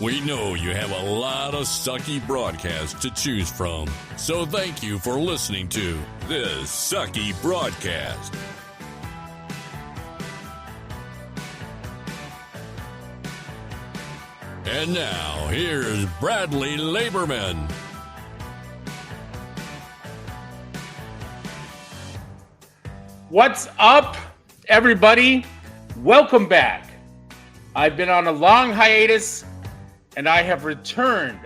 We know you have a lot of Sucky Broadcasts to choose from, so thank you for listening to this Sucky Broadcast. And now, here's Bradley Laberman. What's up, everybody? Welcome back. I've been on a long hiatus, and I have returned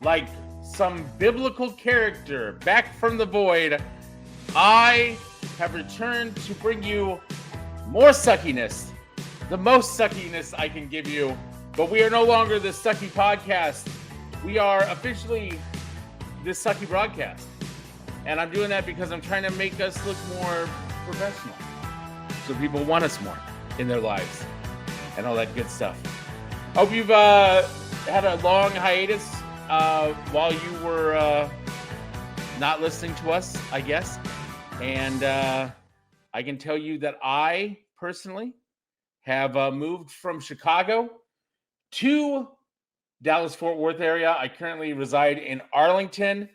like some biblical character back from the void. I have returned to bring you more suckiness, the most suckiness I can give you. But we are no longer the Sucky Podcast. We are officially the Sucky Broadcast. And I'm doing that because I'm trying to make us look more professional, so people want us more in their lives and all that good stuff. Hope you've had a long hiatus while you were not listening to us, I guess. And I can tell you that I personally have moved from Chicago to Dallas-Fort Worth area. I currently reside in Arlington,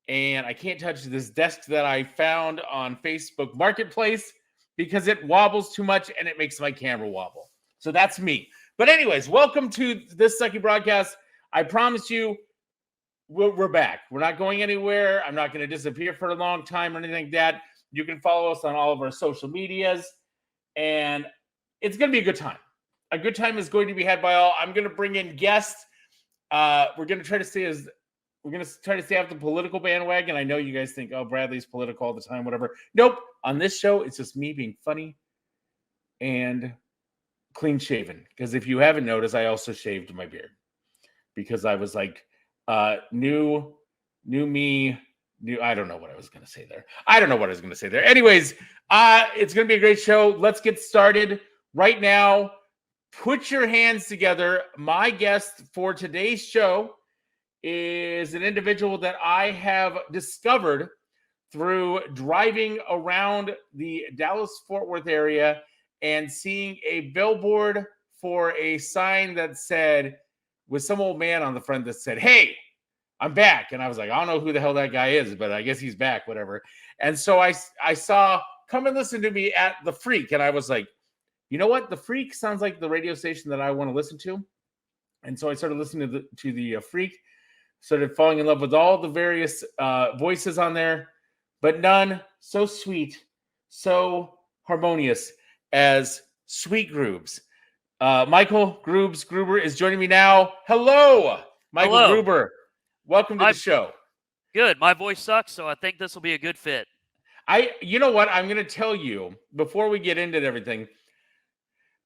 and I can't touch this desk that I found on Facebook Marketplace because it wobbles too much and it makes my camera wobble. So that's me. But anyways, welcome to this Sucky Broadcast. I promise you, we're back. We're not going anywhere. I'm not going to disappear for a long time or anything like that. You can follow us on all of our social medias, and it's going to be a good time. A good time is going to be had by all. I'm going to bring in guests. We're going to try to stay off the political bandwagon. I know you guys think, oh, Bradley's political all the time, whatever. Nope. On this show, it's just me being funny and clean shaven. Because if you haven't noticed, I also shaved my beard because I was like, new me. I don't know what I was going to say there. Anyways, it's going to be a great show. Let's get started right now. Put your hands together. My guest for today's show is an individual that I have discovered through driving around the Dallas-Fort Worth area and seeing a billboard for a sign that said, with some old man on the front that said, "Hey, I'm back." And I was like, I don't know who the hell that guy is, but I guess he's back, whatever. And so I saw, come and listen to me at The Freak. And I was like, you know what? The Freak sounds like the radio station that I want to listen to. And so I started listening to the Freak, started falling in love with all the various voices on there, but none so sweet, so harmonious as Sweet Grubes. Michael Gruber is joining me now. Hello, Michael Hello. Gruber. Welcome to the show. Good. My voice sucks, so I think this will be a good fit. You know what? I'm going to tell you before we get into everything.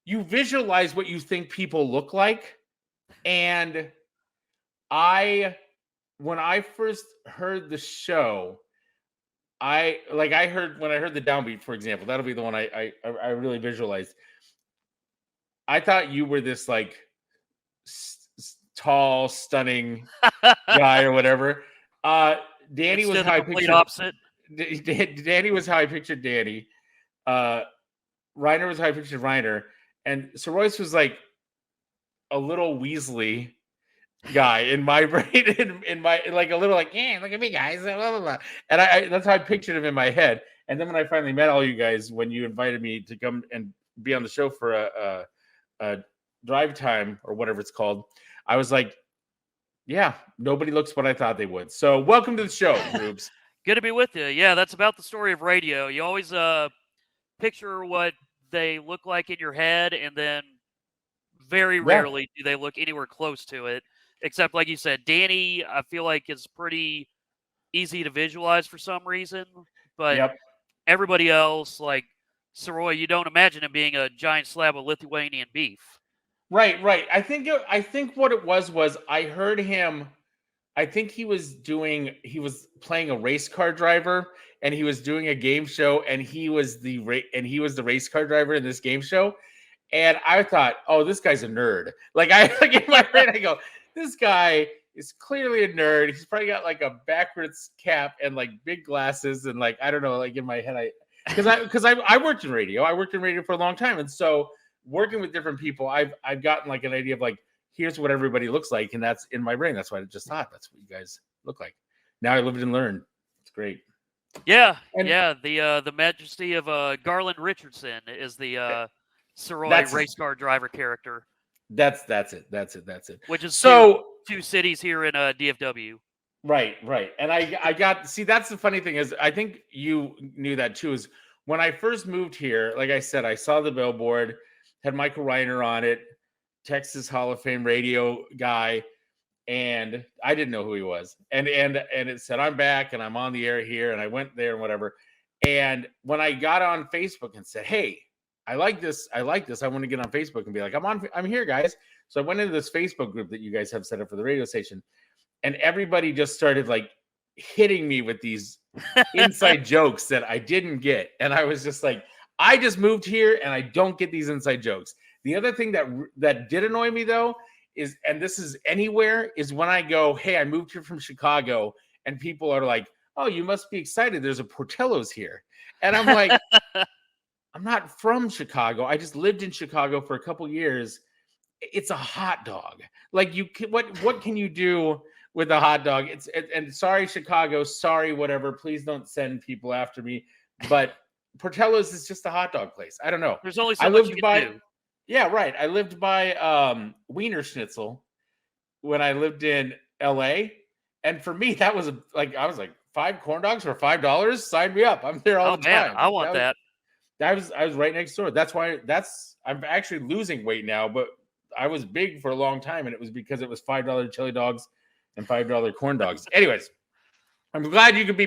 You visualize what you think people look like. And when I first heard the show, when I heard the downbeat, for example, that'll be the one I really visualized. I thought you were this like tall, stunning guy or whatever. Danny was how I pictured opposite. Danny was how I pictured Danny. Reiner was how I pictured Reiner. And Sir Royce was like a little Weasley guy in my brain, in my like a little like, yeah, look at me, guys, blah, blah, blah. And I that's how I pictured him in my head. And then when I finally met all you guys, when you invited me to come and be on the show for a drive time or whatever it's called, I was like, yeah, nobody looks what I thought they would. So welcome to the show, Grubes. Good to be with you. Yeah, that's about the story of radio. You always picture what they look like in your head, and then very rarely do they look anywhere close to it. Except, like you said, Danny, I feel like is pretty easy to visualize for some reason. But everybody else, like Saroy, you don't imagine him being a giant slab of Lithuanian beef. Right. I think what it was I heard him. I think he was playing a race car driver, and he was doing a game show, and he was the race car driver in this game show. And I thought, oh, this guy's a nerd. Like in my brain, I go, this guy is clearly a nerd. He's probably got like a backwards cap and like big glasses, and like I don't know, like in my head, because I worked in radio. I worked in radio for a long time, and so working with different people, I've gotten like an idea of like here's what everybody looks like, and that's in my brain. That's why I just thought that's what you guys look like. Now I lived and learned. It's great. Yeah, And yeah. The majesty of Garland Richardson is the Soroy race car driver character. That's it. Which is so two cities here in DFW. Right. And I got that's the funny thing is I think you knew that too. Is when I first moved here, like I said, I saw the billboard, had Michael Reiner on it, Texas Hall of Fame radio guy, and I didn't know who he was. And it said I'm back and I'm on the air here, and I went there and whatever. And when I got on Facebook and said, "Hey, I like this. I want to get on Facebook and be like, I'm here, guys." So I went into this Facebook group that you guys have set up for the radio station, and everybody just started like hitting me with these inside jokes that I didn't get. And I was just like, I just moved here and I don't get these inside jokes. The other thing that did annoy me though is, and this is anywhere, is when I go, "Hey, I moved here from Chicago," and people are like, "Oh, you must be excited. There's a Portillo's here." And I'm like, I'm not from Chicago. I just lived in Chicago for a couple years. It's a hot dog. Like what can you do with a hot dog? And sorry, Chicago, sorry, whatever. Please don't send people after me. But Portillo's is just a hot dog place. I don't know. There's only so much you can do. Yeah, right. I lived by Wiener Schnitzel when I lived in LA. And for me, that was I was like, 5 corn dogs for $5. Sign me up. I'm there all the time. I want that. I was right next door. That's why I'm actually losing weight now, but I was big for a long time, and it was because it was $5 chili dogs and $5 corn dogs. Anyways, I'm glad you could be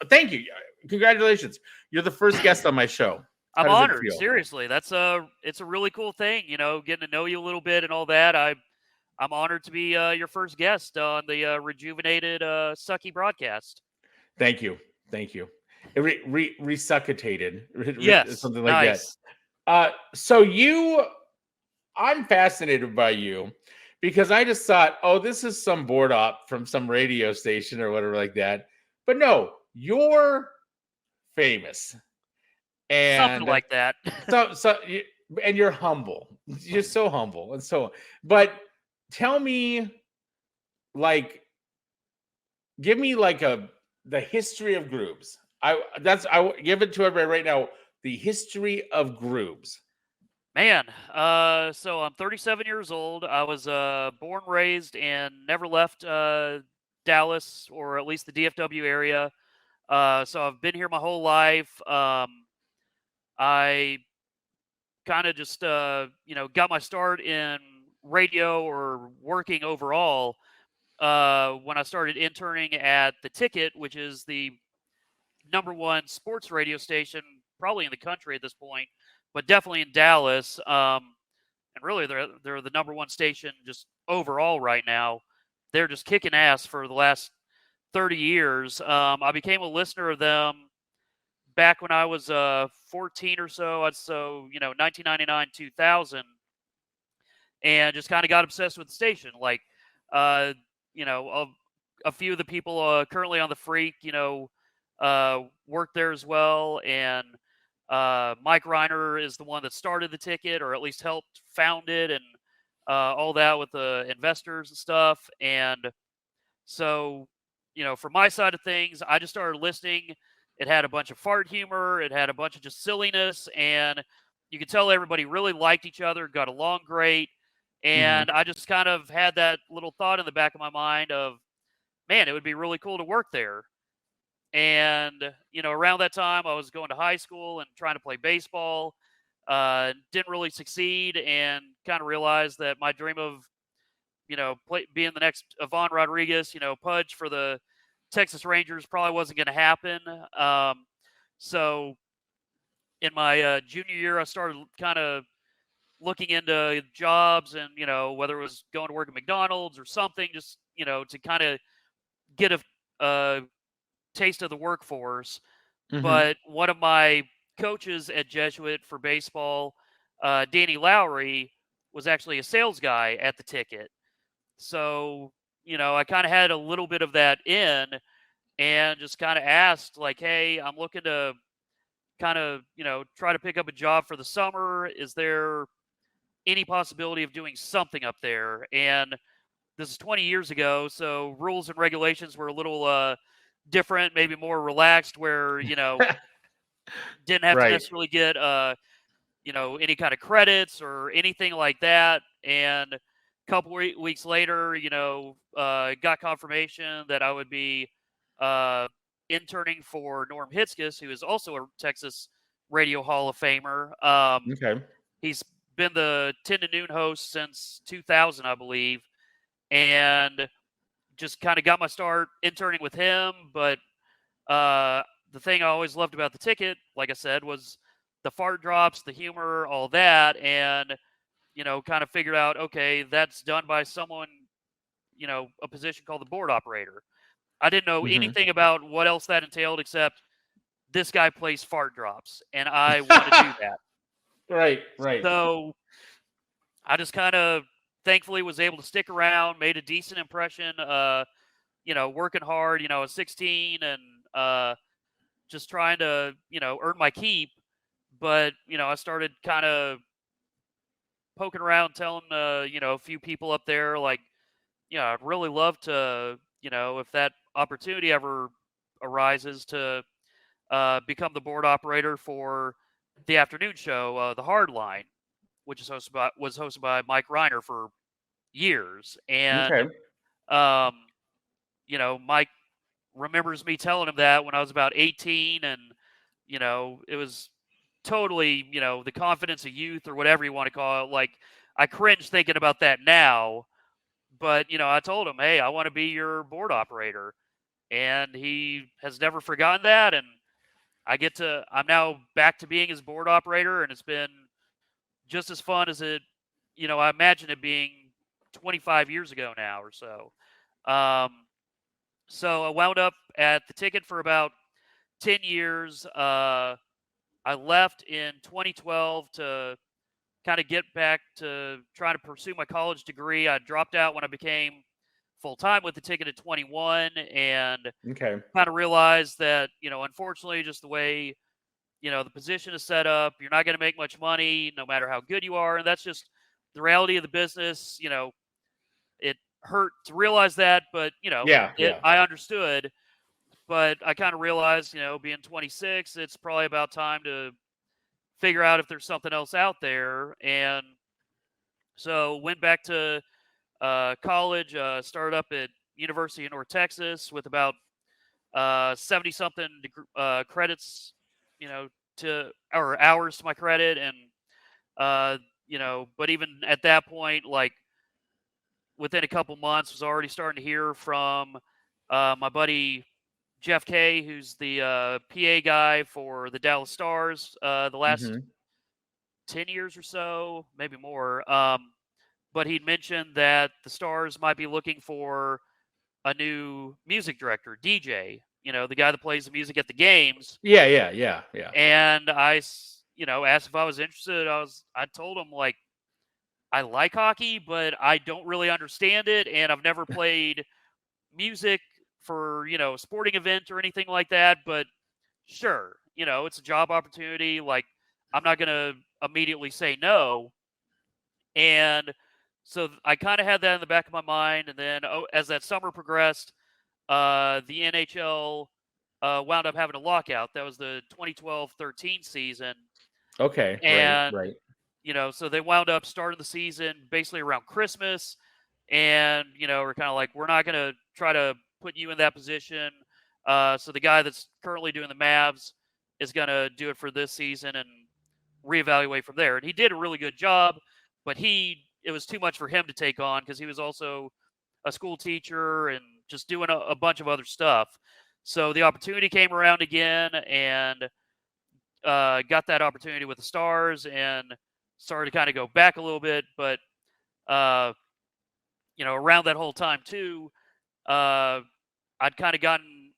thank you. Congratulations. You're the first guest on my show. I'm honored. Seriously. It's a really cool thing, getting to know you a little bit and all that. I'm honored to be your first guest on the rejuvenated Sucky Broadcast. Thank you. Resuscitated. Yes. Something like that. So I'm fascinated by you because I just thought, oh, this is some board op from some radio station or whatever like that. But no, you're famous. And something like that. And you're humble. You're so humble. And so, but tell me, give me the history of Grubes. I give it to everybody right now. The history of Grubes. Man, so I'm 37 years old. I was born, raised, and never left Dallas, or at least the DFW area. So I've been here my whole life. I kind of just, got my start in radio or working overall when I started interning at The Ticket, which is the #1 sports radio station probably in the country at this point, but definitely in Dallas. And really, they're the #1 station just overall right now. They're just kicking ass for the last 30 years. I became a listener of them back when I was 14 or so. 1999, 2000, and just kind of got obsessed with the station. A few of the people currently on the Freak, work there as well, and Mike Reiner is the one that started The Ticket, or at least helped found it, and all that with the investors and stuff. And so, from my side of things, I just started listening. It had a bunch of fart humor. It had a bunch of just silliness, and you could tell everybody really liked each other, got along great. And I just kind of had that little thought in the back of my mind of, man, it would be really cool to work there. And, around that time, I was going to high school and trying to play baseball. Didn't really succeed, and kind of realized that my dream of, being the next Ivan Rodriguez, Pudge for the Texas Rangers probably wasn't going to happen. So in my junior year, I started kind of looking into jobs, and, whether it was going to work at McDonald's or something, just, to kind of get a taste of the workforce. But one of my coaches at Jesuit for baseball, Danny Lowry, was actually a sales guy at The Ticket. So, I kind of had a little bit of that in, and just kind of asked, hey, I'm looking to kind of, try to pick up a job for the summer. Is there, any possibility of doing something up there. And this is 20 years ago, so rules and regulations were a little different, maybe more relaxed, where didn't have to Right. necessarily get any kind of credits or anything like that. And a couple weeks later, got confirmation that I would be interning for Norm Hitzkiss, who is also a Texas Radio Hall of Famer. Okay. He's been the 10 to noon host since 2000, I believe, and just kind of got my start interning with him. But the thing I always loved about the ticket, like I said, was the fart drops, the humor, all that, and kind of figured out, okay, that's done by someone, a position called the board operator. I didn't know anything about what else that entailed, except this guy plays fart drops, and I want to do that. Right. So I just kind of thankfully was able to stick around, made a decent impression, working hard, 16 and just trying to, earn my keep. But, I started kind of poking around, telling, a few people up there, like, I'd really love to, if that opportunity ever arises, to become the board operator for the afternoon show, The Hard Line, which is was hosted by Mike Reiner for years. And, Mike remembers me telling him that when I was about 18, and, it was totally, the confidence of youth or whatever you want to call it. Like, I cringe thinking about that now, but, I told him, hey, I want to be your board operator. And he has never forgotten that. And I'm now back to being his board operator, and it's been just as fun as I imagine it being 25 years ago now or so. So I wound up at the ticket for about 10 years. I left in 2012 to kind of get back to trying to pursue my college degree. I dropped out when I became full-time with the ticket at 21, and kind of realized that, unfortunately, just the way, the position is set up, you're not going to make much money no matter how good you are. And that's just the reality of the business. It hurt to realize that, but, I understood. But I kind of realized, being 26, it's probably about time to figure out if there's something else out there. And so went back to college, started up at University of North Texas with about 70-something credits, or hours to my credit. And, but even at that point, like, within a couple months, was already starting to hear from my buddy Jeff Kay, who's the PA guy for the Dallas Stars the last 10 years or so, maybe more. But he'd mentioned that the Stars might be looking for a new music director, DJ, the guy that plays the music at the games. Yeah. And I, asked if I was interested. I told him, like, I like hockey, but I don't really understand it, and I've never played music for, a sporting event or anything like that. But sure, it's a job opportunity. Like, I'm not going to immediately say no. And so I kind of had that in the back of my mind. And then as that summer progressed, the NHL wound up having a lockout. That was the 2012-13 season. Okay. And, right. So they wound up starting the season basically around Christmas. And, we're kind of like, we're not going to try to put you in that position. So the guy that's currently doing the Mavs is going to do it for this season and reevaluate from there. And he did a really good job, but it was too much for him to take on because he was also a school teacher and just doing a bunch of other stuff. So the opportunity came around again, and got that opportunity with the Stars and started to kind of go back a little bit. But, around that whole time too, I'd kind of gotten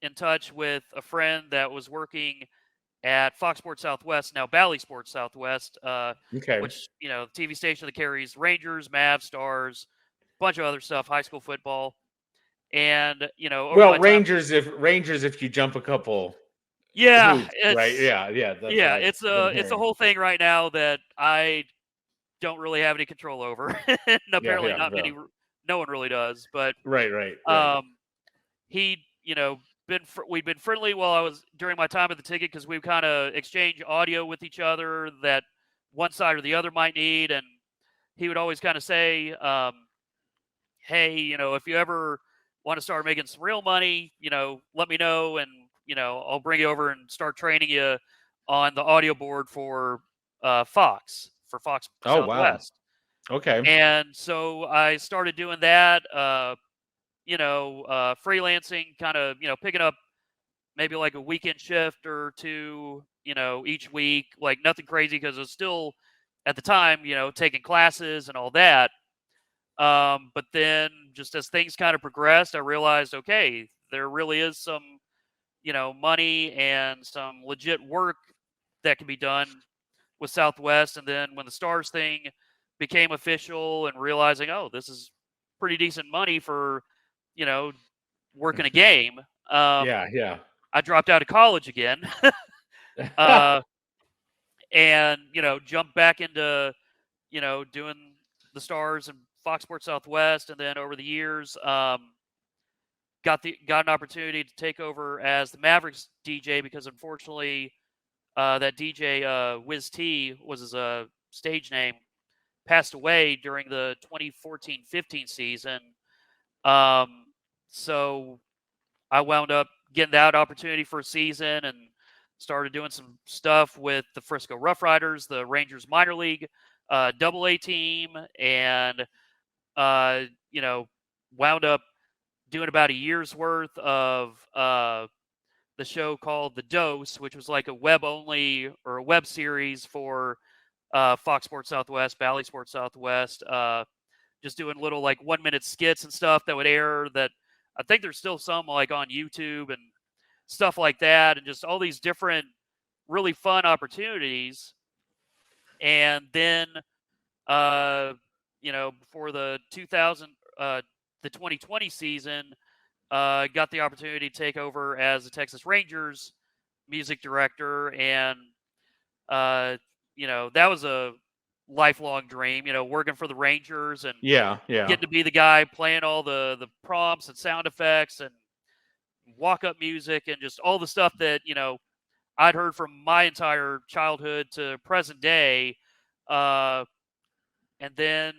in touch with a friend that was working at Fox Sports Southwest, now Bally Sports Southwest, which, the TV station that carries Rangers, Mavs, Stars, a bunch of other stuff, high school football. And, Rangers, if you jump a couple. Yeah. Hoops, right. Yeah. It's a whole thing right now that I don't really have any control over. And apparently no one really does. But Right. he, we'd been friendly while I was during my time at the ticket because we kind of exchange audio with each other that one side or the other might need, and he would always kind of say, "Hey, if you ever want to start making some real money, let me know, and I'll bring you over and start training you on the audio board for Fox Oh, wow. Southwest." Okay. And so I started doing that. Freelancing, kind of, picking up maybe like a weekend shift or two, each week, like nothing crazy because I was still at the time, taking classes and all that. But then just as things kind of progressed, I realized, okay, there really is some, money and some legit work that can be done with Southwest. And then when the Stars thing became official and realizing, oh, this is pretty decent money for, working a game. Yeah. I dropped out of college again. And, jumped back into, doing the Stars and Fox Sports Southwest. And then over the years, got an opportunity to take over as the Mavericks DJ because unfortunately, that DJ Wiz T was his stage name, passed away during the 2014-15 season. So I wound up getting that opportunity for a season and started doing some stuff with the Frisco Rough Riders, the Rangers minor league AA team, and wound up doing about a year's worth of the show called The Dose, which was like a web-only or a web series for Fox Sports Southwest, Bally Sports Southwest, just doing little like 1-minute skits and stuff that would air that I think there's still some like on YouTube and stuff like that, and just all these different really fun opportunities. And then, before the 2020 season, got the opportunity to take over as the Texas Rangers music director, and that was a lifelong dream. Working for the Rangers and getting to be the guy playing all the prompts and sound effects and walk-up music and just all the stuff that I'd heard from my entire childhood to present day, and then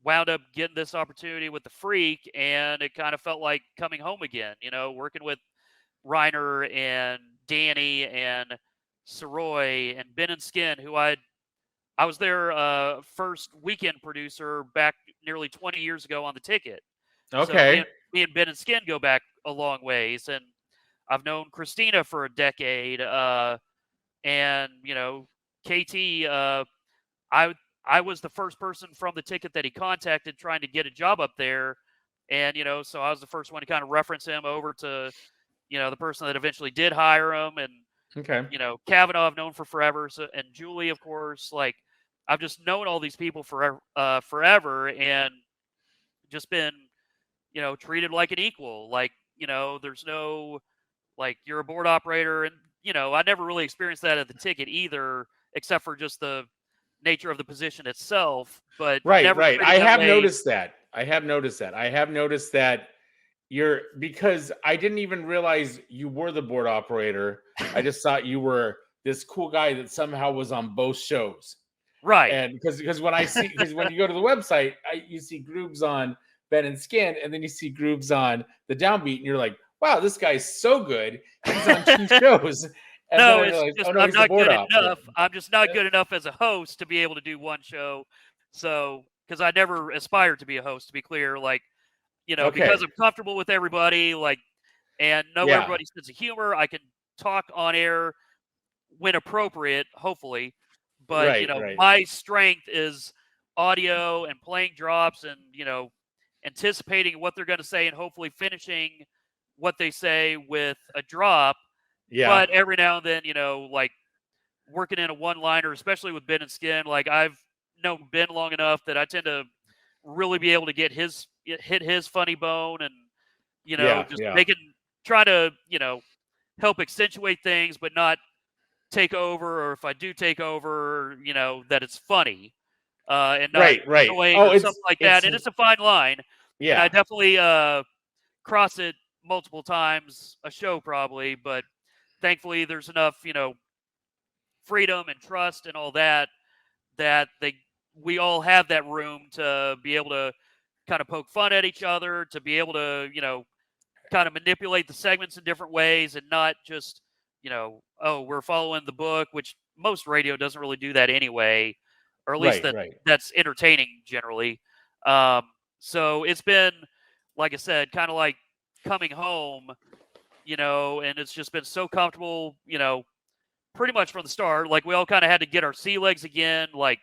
wound up getting this opportunity with the Freak, and it kind of felt like coming home again. Working with Reiner and Danny and Soroy and Ben and Skin, who I was their first weekend producer back nearly 20 years ago on the ticket. Okay. So me and Ben and Skin go back a long ways, and I've known Christina for a decade, and KT. I was the first person from the ticket that he contacted trying to get a job up there, and so I was the first one to kind of reference him over to the person that eventually did hire him, and Kavanaugh I've known for forever, so, and Julie, of course. Like, I've just known all these people forever, and just been treated like an equal. Like, there's no, like, you're a board operator, and I never really experienced that at the ticket either, except for just the nature of the position itself. But right. I have noticed that because I didn't even realize you were the board operator. I just thought you were this cool guy that somehow was on both shows. Right. And because when you go to the website, you see Grubes on Ben and Skin, and then you see Grubes on the Downbeat, and you're like, wow, this guy's so good. He's on 2 shows. And no, it's just I'm not good enough. I'm just not good enough as a host to be able to do one show. So, because I never aspired to be a host, to be clear, like, because I'm comfortable with everybody, like, and know everybody's sense of humor, I can talk on air when appropriate, hopefully. But my strength is audio and playing drops and anticipating what they're going to say and hopefully finishing what they say with a drop. Yeah. But every now and then, like working in a one-liner, especially with Ben and Skin, like I've known Ben long enough that I tend to really be able to hit his funny bone and, try to, help accentuate things, but not take over. Or if I do take over, that it's funny. and not Right. annoying Oh, or something like that. And it's a fine line. And I yeah. definitely cross it multiple times a show probably, but thankfully there's enough, freedom and trust and all that we all have that room to be able to kind of poke fun at each other, to be able to, kind of manipulate the segments in different ways and not just, oh, we're following the book, which most radio doesn't really do that anyway, or at least Right. that's entertaining generally. So it's been, like I said, kind of like coming home, and it's just been so comfortable, pretty much from the start. Like we all kind of had to get our sea legs again. Like,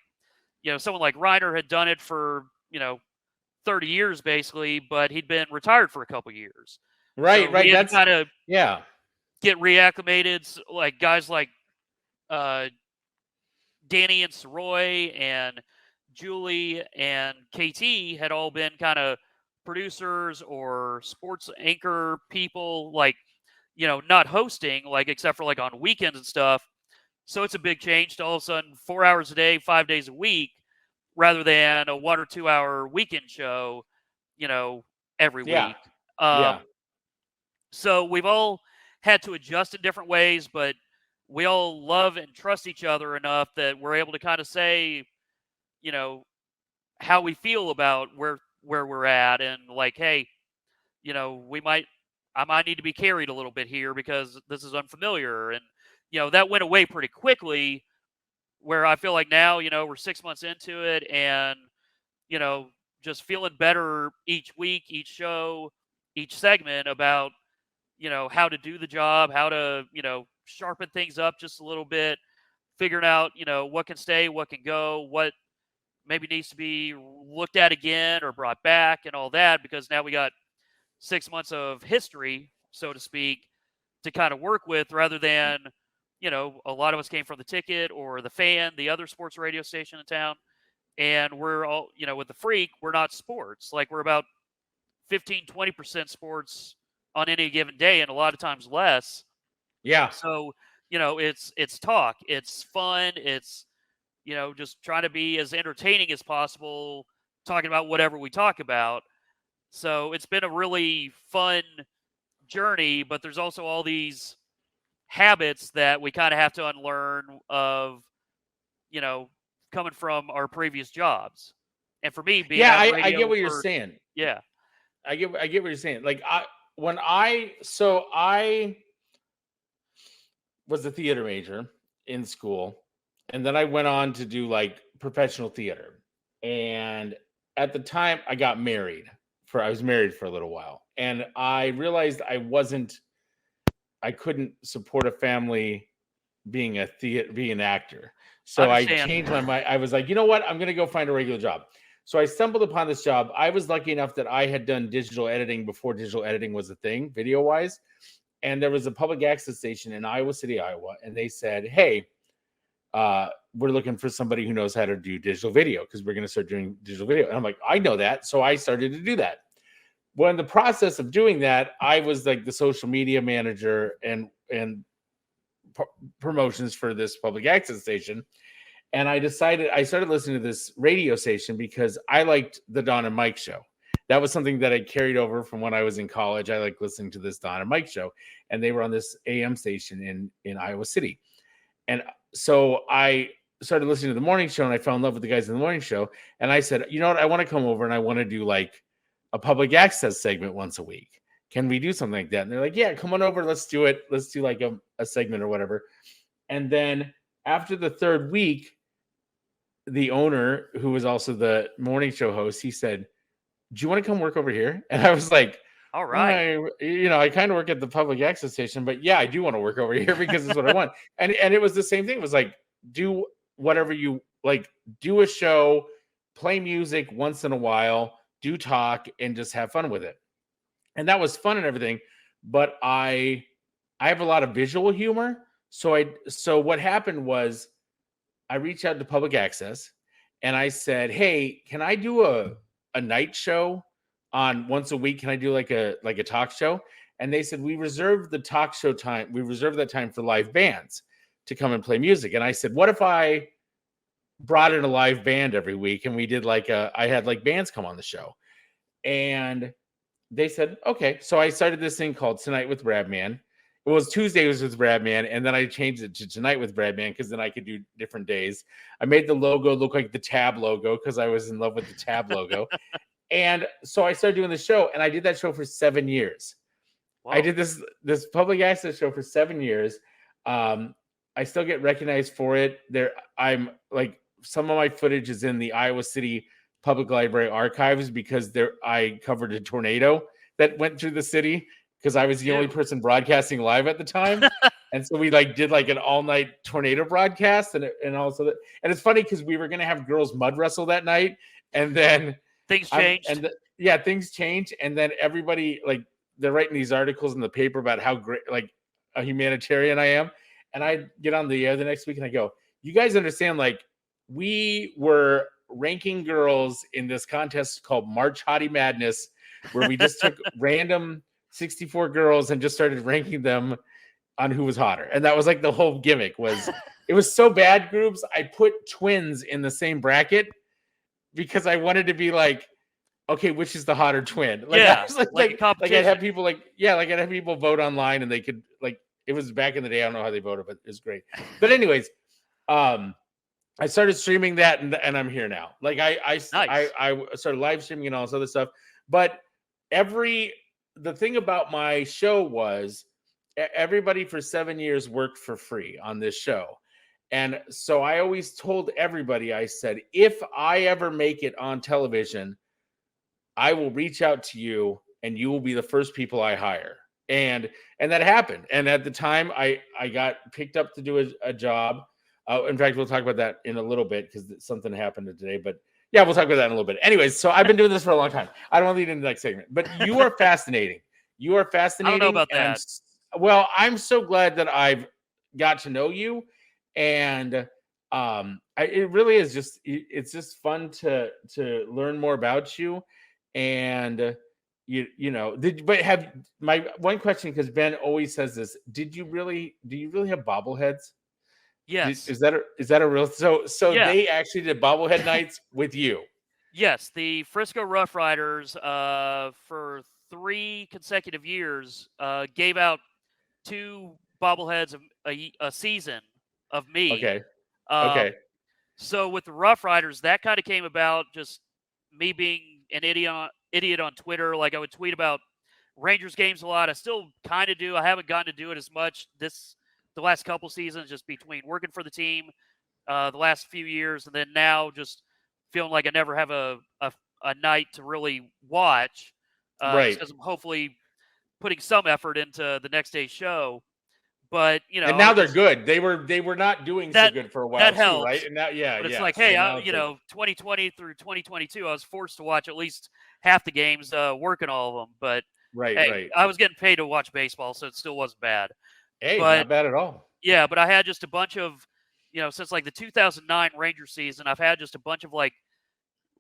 someone like Reiner had done it for, 30 years basically, but he'd been retired for a couple years. Right. So we had to kind of yeah. get reacclimated. Like guys like Danny and Soroy and Julie and KT had all been kind of producers or sports anchor people, like, not hosting, like, except for like on weekends and stuff. So it's a big change to all of a sudden 4 hours a day, 5 days a week, rather than a 1 or 2 hour weekend show, every Yeah. week. Yeah. So we've all had to adjust in different ways, but we all love and trust each other enough that we're able to kind of say, how we feel about where we're at, and like, hey, I might need to be carried a little bit here because this is unfamiliar. And, that went away pretty quickly, where I feel like now, we're 6 months into it and, just feeling better each week, each show, each segment about, how to do the job, how to, sharpen things up just a little bit, figuring out, what can stay, what can go, what maybe needs to be looked at again or brought back and all that, because now we got 6 months of history, so to speak, to kind of work with, rather than, a lot of us came from the Ticket or the Fan, the other sports radio station in town. And we're all, with the Freak, we're not sports. Like we're about 15, 20% sports on any given day, and a lot of times less. Yeah. So, it's talk, it's fun, it's, just trying to be as entertaining as possible, talking about whatever we talk about. So it's been a really fun journey, but there's also all these habits that we kind of have to unlearn of, coming from our previous jobs. And for me, being on radio, I get what you're saying. Yeah. I get what you're saying. Like I was a theater major in school, and then I went on to do like professional theater. And at the time I got married. I was married for a little while, and I realized I couldn't support a family being an actor. So I changed my mind. I was like, you know what? I'm going to go find a regular job. So I stumbled upon this job. I was lucky enough that I had done digital editing before digital editing was a thing, video wise. And there was a public access station in Iowa City, Iowa. And they said, hey, we're looking for somebody who knows how to do digital video, because we're going to start doing digital video. And I'm like, I know that. So I started to do that. Well, in the process of doing that, I was like the social media manager and promotions for this public access station. And I started listening to this radio station because I liked the Don and Mike show. That was something that I carried over from when I was in college. I liked listening to this Don and Mike show, and they were on this AM station in Iowa City. And so I started listening to the morning show, and I fell in love with the guys in the morning show. And I said, you know what? I want to come over and I want to do like a public access segment once a week. Can we do something like that? And they're like, yeah, come on over. Let's do it. Let's do like a segment or whatever. And then after the third week, the owner, who was also the morning show host, he said, do you want to come work over here? And I was like, all right. I kind of work at the public access station, but yeah, I do want to work over here because it's what I want. And it was the same thing. It was like, do whatever you like, do a show, play music once in a while, do talk, and just have fun with it. And that was fun and everything. But I have a lot of visual humor. So what happened was I reached out to public access and I said, hey, can I do a night show on once a week? Can I do like a talk show? And they said, we reserve the talk show time. We reserve that time for live bands to come and play music. And I said, what if I brought in a live band every week, and we did I had like bands come on the show, and they said, okay. So I started this thing called Tonight with Bradman. It was Tuesdays with Bradman, and then I changed it to Tonight with Bradman because then I could do different days. I made the logo look like the Tab logo because I was in love with the Tab logo. And so I started doing the show, and I did that show for 7 years. Wow. I did this public access show for 7 years. I still get recognized for it. I'm like, some of my footage is in the Iowa City Public Library archives because I covered a tornado that went through the city because I was the only person broadcasting live at the time. And so we did an all-night tornado broadcast, and also that. And it's funny because we were going to have girls mud wrestle that night, and then things changed. Things changed, and then everybody they're writing these articles in the paper about how great a humanitarian I am, and I get on the air the next week and I go, you guys understand, we were ranking girls in this contest called March Hottie Madness, where we just took random 64 girls and just started ranking them on who was hotter. And that was the whole gimmick it was so bad, Grubes. I put twins in the same bracket because I wanted to be okay, which is the hotter twin? I was I'd have people I'd have people vote online, and they could it was back in the day. I don't know how they voted, but it was great. But anyways, I started streaming that, and I'm here now. I started live streaming and all this other stuff. But the thing about my show was everybody for 7 years worked for free on this show. And so I always told everybody, I said, if I ever make it on television, I will reach out to you and you will be the first people I hire. And that happened. And at the time I got picked up to do a job. In fact, we'll talk about that in a little bit because something happened today. But yeah, we'll talk about that in a little bit. Anyways, so I've been doing this for a long time. I don't want to lead into the next segment. But you are fascinating. You are fascinating. I don't know about that. I'm so glad that I've got to know you. And it really is it's just fun to learn more about you. And my one question, because Ben always says this, do you really have bobbleheads? Yes. Is that a real so yeah. They actually did bobblehead nights with you? Yes, the Frisco Rough Riders for 3 consecutive years gave out 2 bobbleheads a season of me. Okay. Okay. So with the Rough Riders, that kind of came about just me being an idiot on Twitter. I would tweet about Rangers games a lot. I still kind of do. I haven't gotten to do it as much the last couple seasons, just between working for the team the last few years, and then now just feeling like I never have a night to really watch. Right. Because I'm hopefully putting some effort into the next day's show. But and now they're good. They were not doing so good for a while. That helps, right? And now, yeah, but it's yeah. 2020 through 2022, I was forced to watch at least half the games, working all of them. But right. I was getting paid to watch baseball, so it still wasn't bad. Hey, not bad at all. Yeah, but I had just a bunch of, since the 2009 Ranger season, I've had just a bunch of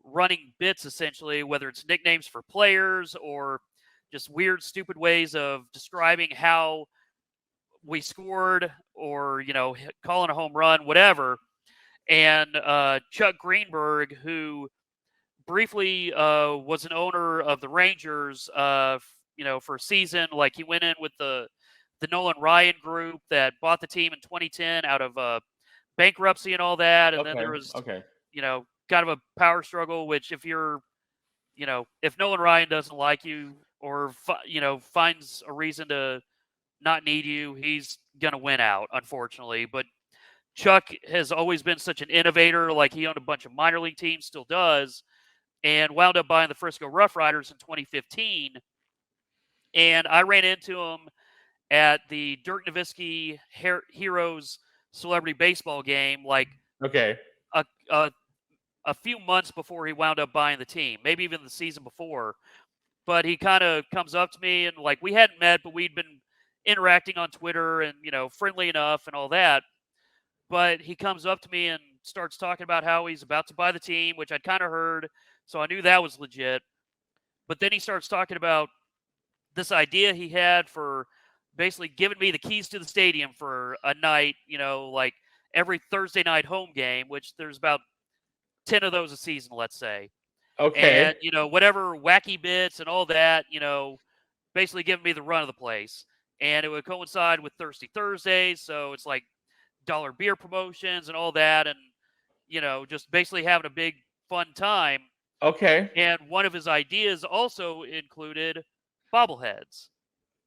running bits, essentially, whether it's nicknames for players or just weird, stupid ways of describing how we scored or, calling a home run, whatever. And Chuck Greenberg, who briefly was an owner of the Rangers, for a season, he went in with the Nolan Ryan group that bought the team in 2010 out of bankruptcy and all that. And then there was, kind of a power struggle, which if you're, if Nolan Ryan doesn't like you or, finds a reason to not need you, he's going to win out, unfortunately. But Chuck has always been such an innovator. He owned a bunch of minor league teams, still does, and wound up buying the Frisco Rough Riders in 2015. And I ran into him at the Dirk Nowitzki Heroes Celebrity Baseball game, a few months before he wound up buying the team, maybe even the season before. But he kind of comes up to me and we hadn't met, but we'd been interacting on Twitter and, friendly enough and all that. But he comes up to me and starts talking about how he's about to buy the team, which I'd kind of heard. So I knew that was legit. But then he starts talking about this idea he had for basically giving me the keys to the stadium for a night, every Thursday night home game, which there's about 10 of those a season, let's say. Okay. And, whatever wacky bits and all that, basically giving me the run of the place. And it would coincide with Thirsty Thursdays. So it's like dollar beer promotions and all that. And, just basically having a big fun time. Okay. And one of his ideas also included bobbleheads.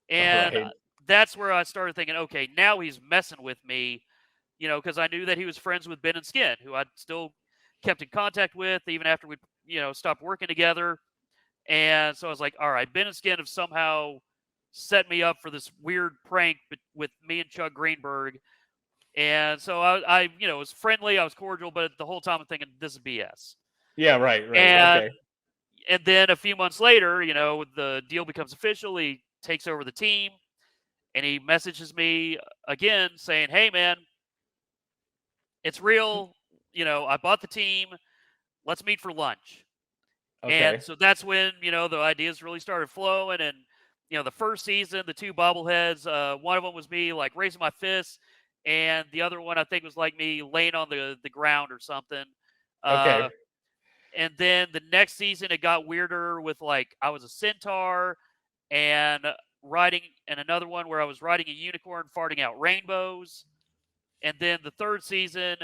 And Right. that's where I started thinking, okay, now he's messing with me, because I knew that he was friends with Ben and Skin, who I'd still kept in contact with even after we, stopped working together. And so I was like, all right, Ben and Skin have somehow set me up for this weird prank with me and Chuck Greenberg. And so I was friendly, I was cordial, but the whole time I'm thinking, this is BS. Yeah, right. And, Okay. and then a few months later, the deal becomes official. He takes over the team, and he messages me again saying, hey, man, it's real. I bought the team. Let's meet for lunch. Okay. And so that's when, the ideas really started flowing. And, the first season, the two bobbleheads, one of them was me like raising my fists. And the other one, I think, was like me laying on the ground or something. Okay. And then the next season, it got weirder with like I was a centaur and riding, and another one where I was riding a unicorn farting out rainbows. And then the third season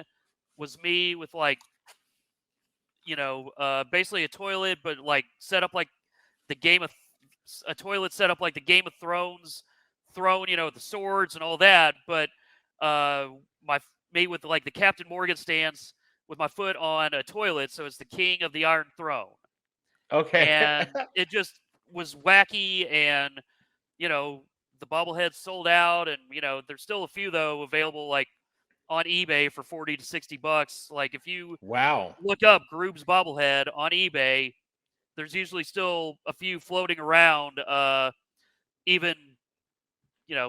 was me with like, basically a toilet, but like set up like a toilet set up like the Game of Thrones throne, with the swords and all that. But me with like the Captain Morgan stance with my foot on a toilet, so it's the King of the Iron Throne. Okay. And it just was wacky, and the bobbleheads sold out, and there's still a few though available like on eBay for $40 to $60. Like if you Wow. look up Grubes bobblehead on eBay, there's usually still a few floating around, even 4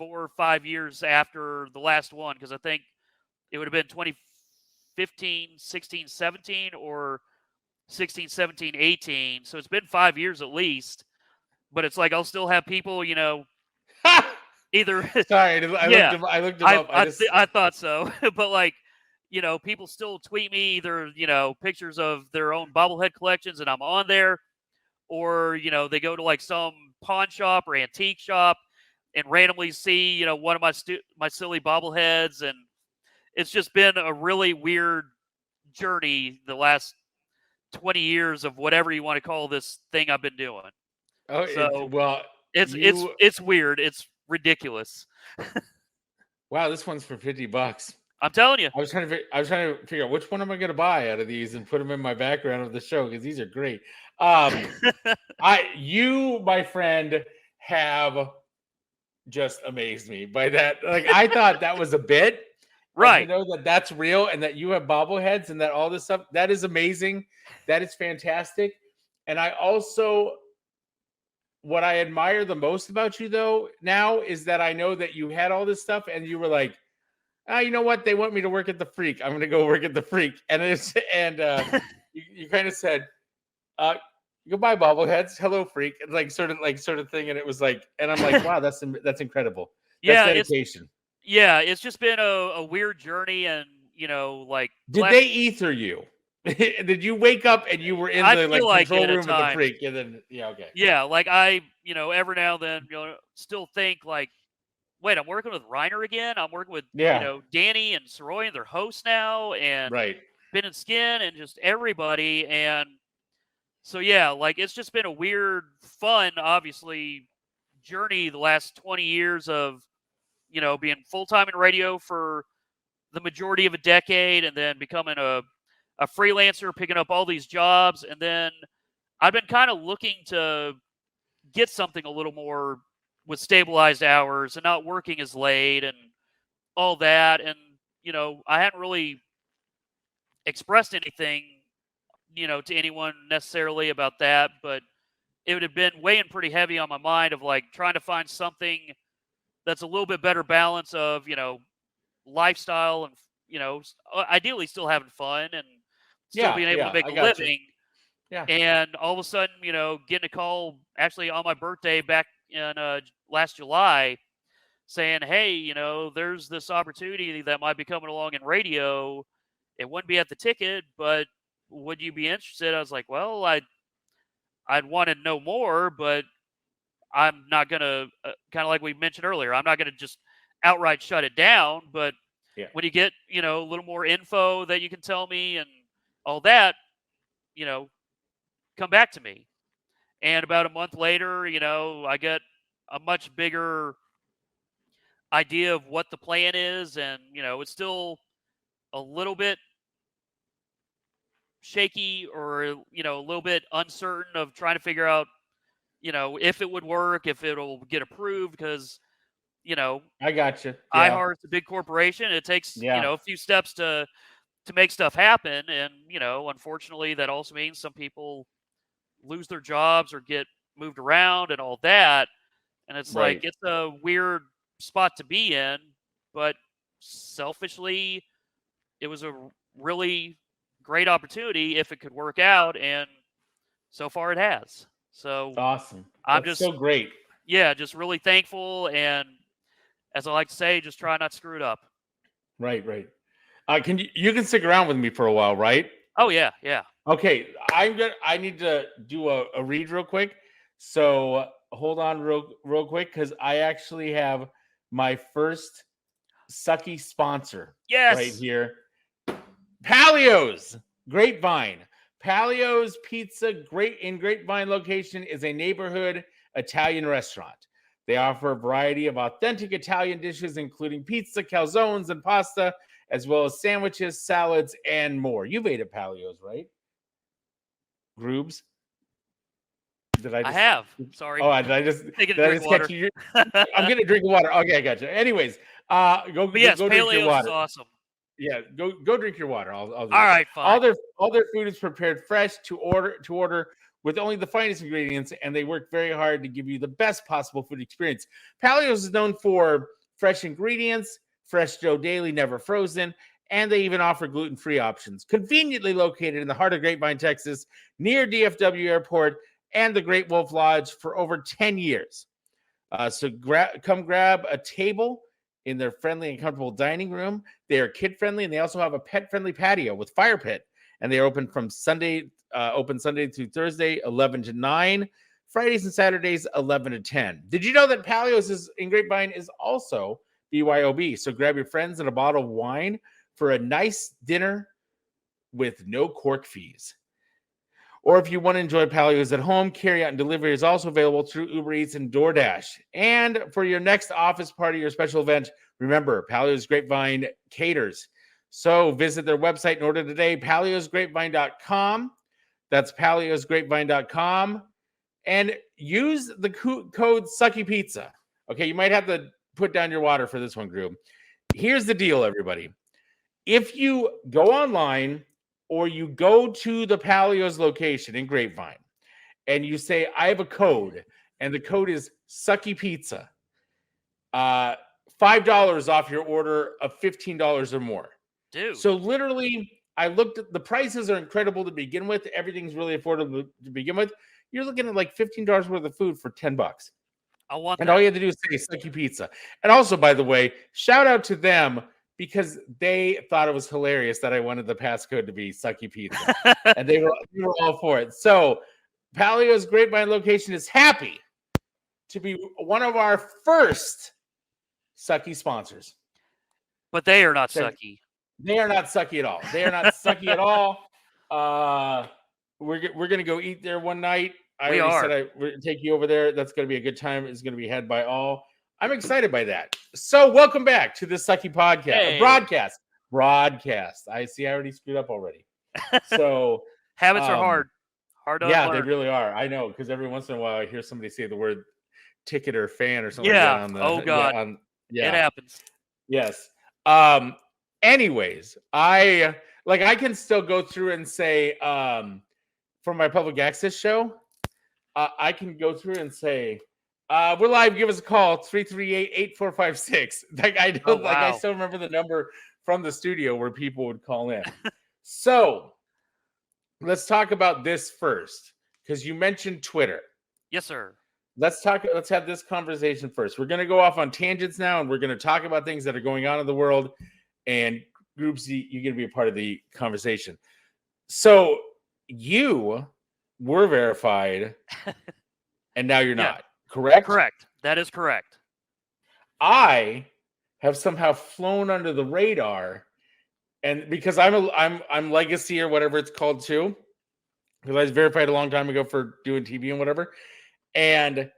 or 5 years after the last one, because I think it would have been 2015, 16, 17, or 16, 17, 18. So it's been 5 years at least. But it's like I'll still have people, either. Sorry, Yeah, I looked him up. I thought so, but like, people still tweet me either, pictures of their own bobblehead collections, and I'm on there, or they go to like some pawn shop or antique shop and randomly see, one of my silly bobbleheads, and it's just been a really weird journey the last 20 years of whatever you want to call this thing I've been doing. Oh, So it's weird. It's ridiculous. Wow, this one's for $50. I'm telling you. I was trying to figure out which one am I going to buy out of these and put them in my background of the show, because these are great. You, my friend, have just amazed me by that. Like, I thought that was a bit, right? To know that that's real and that you have bobbleheads and that all this stuff, that is amazing. That is fantastic. And I also, what I admire the most about you though now is that I know that you had all this stuff and you were like, you know what? They want me to work at the Freak. I'm going to go work at the Freak. And you kind of said, goodbye bobbleheads. Hello Freak. Like sort of thing. And it was like, and I'm like, wow, that's incredible. That's dedication. It's just been a weird journey. And, like, did they ether you? Did you wake up and you were in the control room of the Freak? And then, okay. Yeah. Like I, every now and then, still think like, wait, I'm working with Reiner again. I'm working with, Danny and Soroy and their hosts now, and Ben and Skin and just everybody. And so, like it's just been a weird, fun, obviously, journey the last 20 years of, being full-time in radio for the majority of a decade, and then becoming a freelancer, picking up all these jobs. And then I've been kind of looking to get something a little more with stabilized hours and not working as late and all that. And, I hadn't really expressed anything, to anyone necessarily about that, but it would have been weighing pretty heavy on my mind of like trying to find something that's a little bit better balance of, lifestyle and, ideally still having fun and still being able to make a living. Yeah. And all of a sudden, getting a call actually on my birthday back in last July saying, hey, there's this opportunity that might be coming along in radio. it wouldn't be at the ticket, but would you be interested? I was like, well, I'd want to know more, but I'm not going to, kind of like we mentioned earlier, I'm not going to just outright shut it down. But when you get, a little more info that you can tell me and all that, come back to me. And about a month later, I get a much bigger idea of what the plan is. And, it's still a little bit shaky or, a little bit uncertain of trying to figure out, if it would work, if it'll get approved, because, I got you. Yeah. iHeart's a big corporation. It takes, a few steps to make stuff happen. And, unfortunately, that also means some people lose their jobs or get moved around and all that. And it's like, it's a weird spot to be in, but selfishly, it was a really great opportunity if it could work out. And so far it has. So awesome. I'm just so great. Yeah, just really thankful. And as I like to say, just try not to screw it up. Right. You can stick around with me for a while, right? Oh yeah. Okay. I need to do a read real quick. So hold on real quick, because I actually have my first Sucky sponsor right here. Palio's Grapevine. Palio's Pizza, in Grapevine location, is a neighborhood Italian restaurant. They offer a variety of authentic Italian dishes, including pizza, calzones, and pasta, as well as sandwiches, salads, and more. You've ate at Palio's, right? Grubes? I have. Sorry. Oh, did I just catch you? I'm getting a drink of water. Okay, I got you. Anyways, go drink your water. Is awesome. Yeah, go drink your water. I'll do all right, fine. All their food is prepared fresh to order with only the finest ingredients, and they work very hard to give you the best possible food experience. Palio's is known for fresh ingredients, fresh dough daily, never frozen, and they even offer gluten-free options. Conveniently located in the heart of Grapevine, Texas, near DFW Airport and the Great Wolf Lodge for over 10 years. So come grab a table in their friendly and comfortable dining room. They are kid-friendly, and they also have a pet-friendly patio with fire pit. And they are open from Sunday through Thursday, 11 to 9. Fridays and Saturdays, 11 to 10. Did you know that Palio's in Grapevine is also BYOB? So grab your friends and a bottle of wine for a nice dinner with no cork fees. Or if you want to enjoy Palio's at home, carry out and delivery is also available through Uber Eats and DoorDash. And for your next office party or special event, remember, Palio's Grapevine caters. So visit their website and order today, paliosgrapevine.com. That's paliosgrapevine.com. And use the code SuckyPizza. Okay, you might have to put down your water for this one, Group. Here's the deal, everybody. If you go online or you go to the Palio's location in Grapevine and you say, I have a code, and the code is Sucky Pizza, $5 off your order of $15 or more. Dude. So literally, I looked at the prices are incredible to begin with. Everything's really affordable to begin with. You're looking at like $15 worth of food for $10. I want that. And all you have to do is say Sucky Pizza. And also, by the way, shout out to them, because they thought it was hilarious that I wanted the passcode to be Sucky Pizza. And they were all for it. So Palio's Grapevine location is happy to be one of our first Sucky sponsors. But they are not sucky. They are not sucky at all. They are not sucky at all. We're going to go eat there one night. I said we're going to take you over there. That's going to be a good time. It's going to be had by all. I'm excited by that. So welcome back to the Sucky Podcast. Hey. Broadcast. I see I already screwed up already. So habits are hard. Hard to unlearn. They really are. I know, because every once in a while I hear somebody say the word ticket or fan or something yeah. like that on the oh God. It happens. Yes. Anyways, I can still go through and say for my public access show, I can go through and say, we're live. Give us a call, 338-8456. I still remember the number from the studio where people would call in. So let's talk about this first, because you mentioned Twitter. Yes, sir. Let's have this conversation first. We're going to go off on tangents now, and we're going to talk about things that are going on in the world. And Grubes, you get to be a part of the conversation. So you were verified, and now you're not. Correct? Correct. That is correct. I have somehow flown under the radar, and because I'm legacy or whatever it's called too, because I was verified a long time ago for doing TV and whatever, and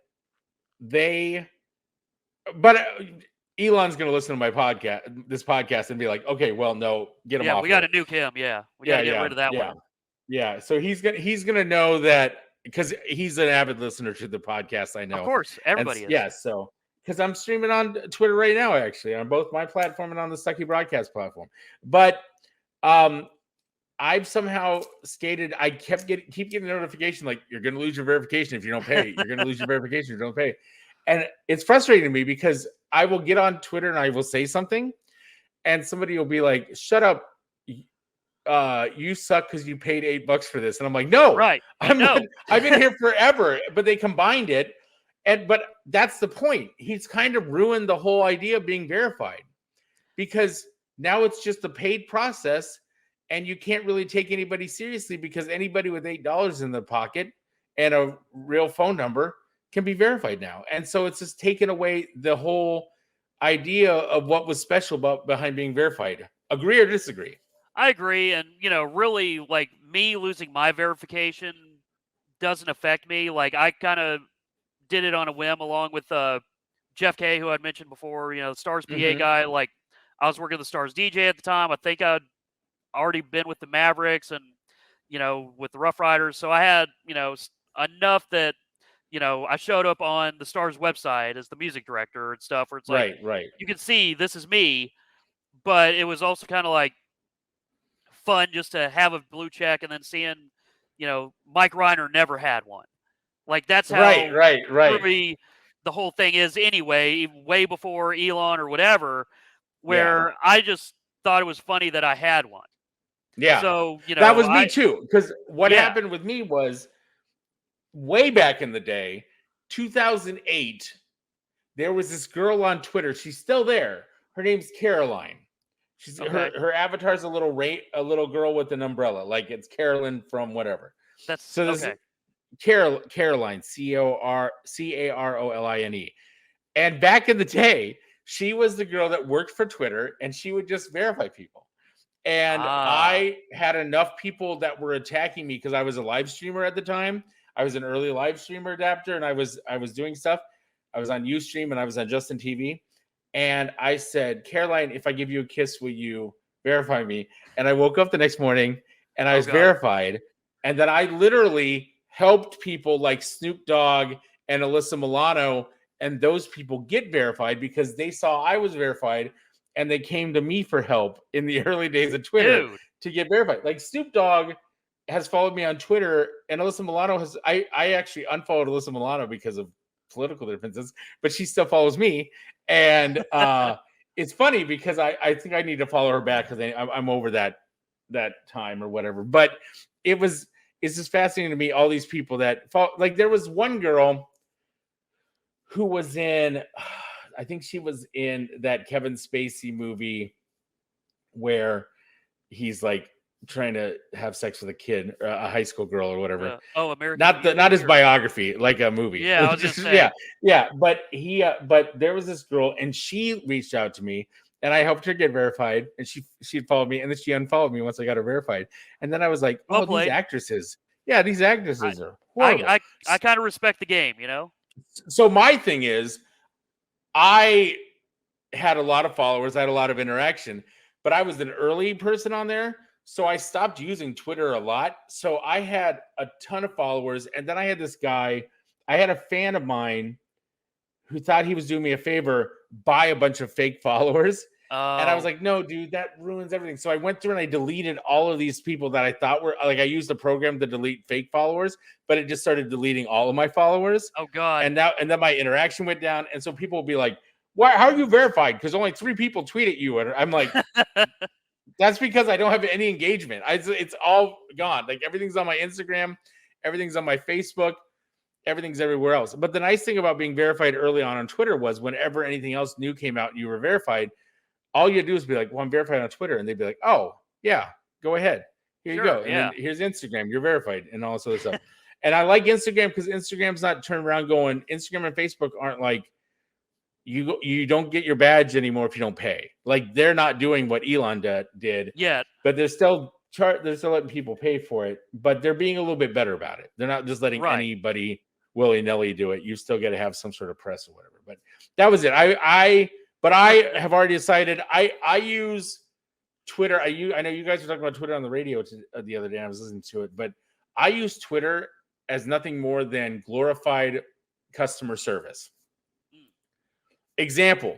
Elon's going to listen to my podcast, and be like, okay, well, no, get him off. Yeah, we got to nuke him. Yeah, we got to get rid of that one. Yeah, so he's gonna know that because he's an avid listener to the podcast. I know, of course, everybody is. Yeah, so. Because I'm streaming on Twitter right now, actually, on both my platform and on the Sucky Broadcast platform. But I've somehow stated I keep getting a notification like you're going to lose your verification if you don't pay. You're going to lose your verification if you don't pay. And it's frustrating to me because I will get on Twitter and I will say something, and somebody will be like, "Shut up, you suck because you paid $8 for this." And I'm like, "No, right? I've been here forever." But they combined it. But that's the point. He's kind of ruined the whole idea of being verified because now it's just a paid process and you can't really take anybody seriously because anybody with $8 in their pocket and a real phone number can be verified now. And so it's just taken away the whole idea of what was special behind being verified. Agree or disagree? I agree. And, really like me losing my verification doesn't affect me. Like I kind of did it on a whim along with Jeff K, who I'd mentioned before, the Stars PA guy. Like I was working the Stars DJ at the time. I think I'd already been with the Mavericks and, with the Rough Riders. So I had, enough that, I showed up on the Stars website as the music director and stuff where it's like, right. You can see this is me, but it was also kind of like fun just to have a blue check and then seeing, Mike Reiner never had one. Like that's how right. Really the whole thing is anyway, way before Elon or whatever, where I just thought it was funny that I had one. Yeah. So, that was me too. Because what happened with me was way back in the day, 2008, there was this girl on Twitter. She's still there. Her name's Caroline. She's her avatar's a little girl with an umbrella. Like it's Carolyn from whatever. That's so okay. Caroline, Caroline. And back in the day, she was the girl that worked for Twitter and she would just verify people. And I had enough people that were attacking me because I was a live streamer at the time. I was an early live streamer adapter and I was doing stuff. I was on Ustream and I was on Justin TV. And I said, Caroline, if I give you a kiss, will you verify me? And I woke up the next morning and I was verified. And then I literally helped people like Snoop Dogg and Alyssa Milano and those people get verified because they saw I was verified and they came to me for help in the early days of Twitter to get verified. Like Snoop Dogg has followed me on Twitter and Alyssa Milano has, I actually unfollowed Alyssa Milano because of political differences, but she still follows me. And it's funny because I think I need to follow her back because I'm over that time or whatever. But it's just fascinating to me, all these people that like there was one girl who was in, I think she was in that Kevin Spacey movie where he's like trying to have sex with a kid, a high school girl or whatever. American. Not his biography, like a movie. Yeah, I was just saying. Yeah. But but there was this girl and she reached out to me and I helped her get verified and she followed me and then she unfollowed me once I got her verified. And then I was like, these actresses. Yeah, these actresses are horrible. I kind of respect the game, So my thing is, I had a lot of followers, I had a lot of interaction, but I was an early person on there. So I stopped using Twitter a lot. So I had a ton of followers. And then I had this guy, I had a fan of mine who thought he was doing me a favor, buy a bunch of fake followers. And I was like, no, dude, that ruins everything. So I went through and I deleted all of these people that I thought were like, I used the program to delete fake followers, but it just started deleting all of my followers. Oh God. And then my interaction went down. And so people will be like, why, how are you verified? Because only 3 people tweet at you. And I'm like, that's because I don't have any engagement. It's all gone. Like everything's on my Instagram, everything's on my Facebook, everything's everywhere else. But the nice thing about being verified early on Twitter was whenever anything else new came out and you were verified, all you do is be like, well, I'm verified on Twitter. And they'd be like, oh, yeah, go ahead. Here you go. And then here's Instagram. You're verified and all this other stuff. And I like Instagram because Instagram's not turned around going, Instagram and Facebook aren't like, you don't get your badge anymore if you don't pay. Like they're not doing what Elon did yet, but they're still letting people pay for it. But they're being a little bit better about it. They're not just letting anybody willy-nilly do it. You still got to have some sort of press or whatever. But that was it. I have already decided. I use Twitter. I know you guys were talking about Twitter on the radio the other day. I was listening to it, but I use Twitter as nothing more than glorified customer service. Example.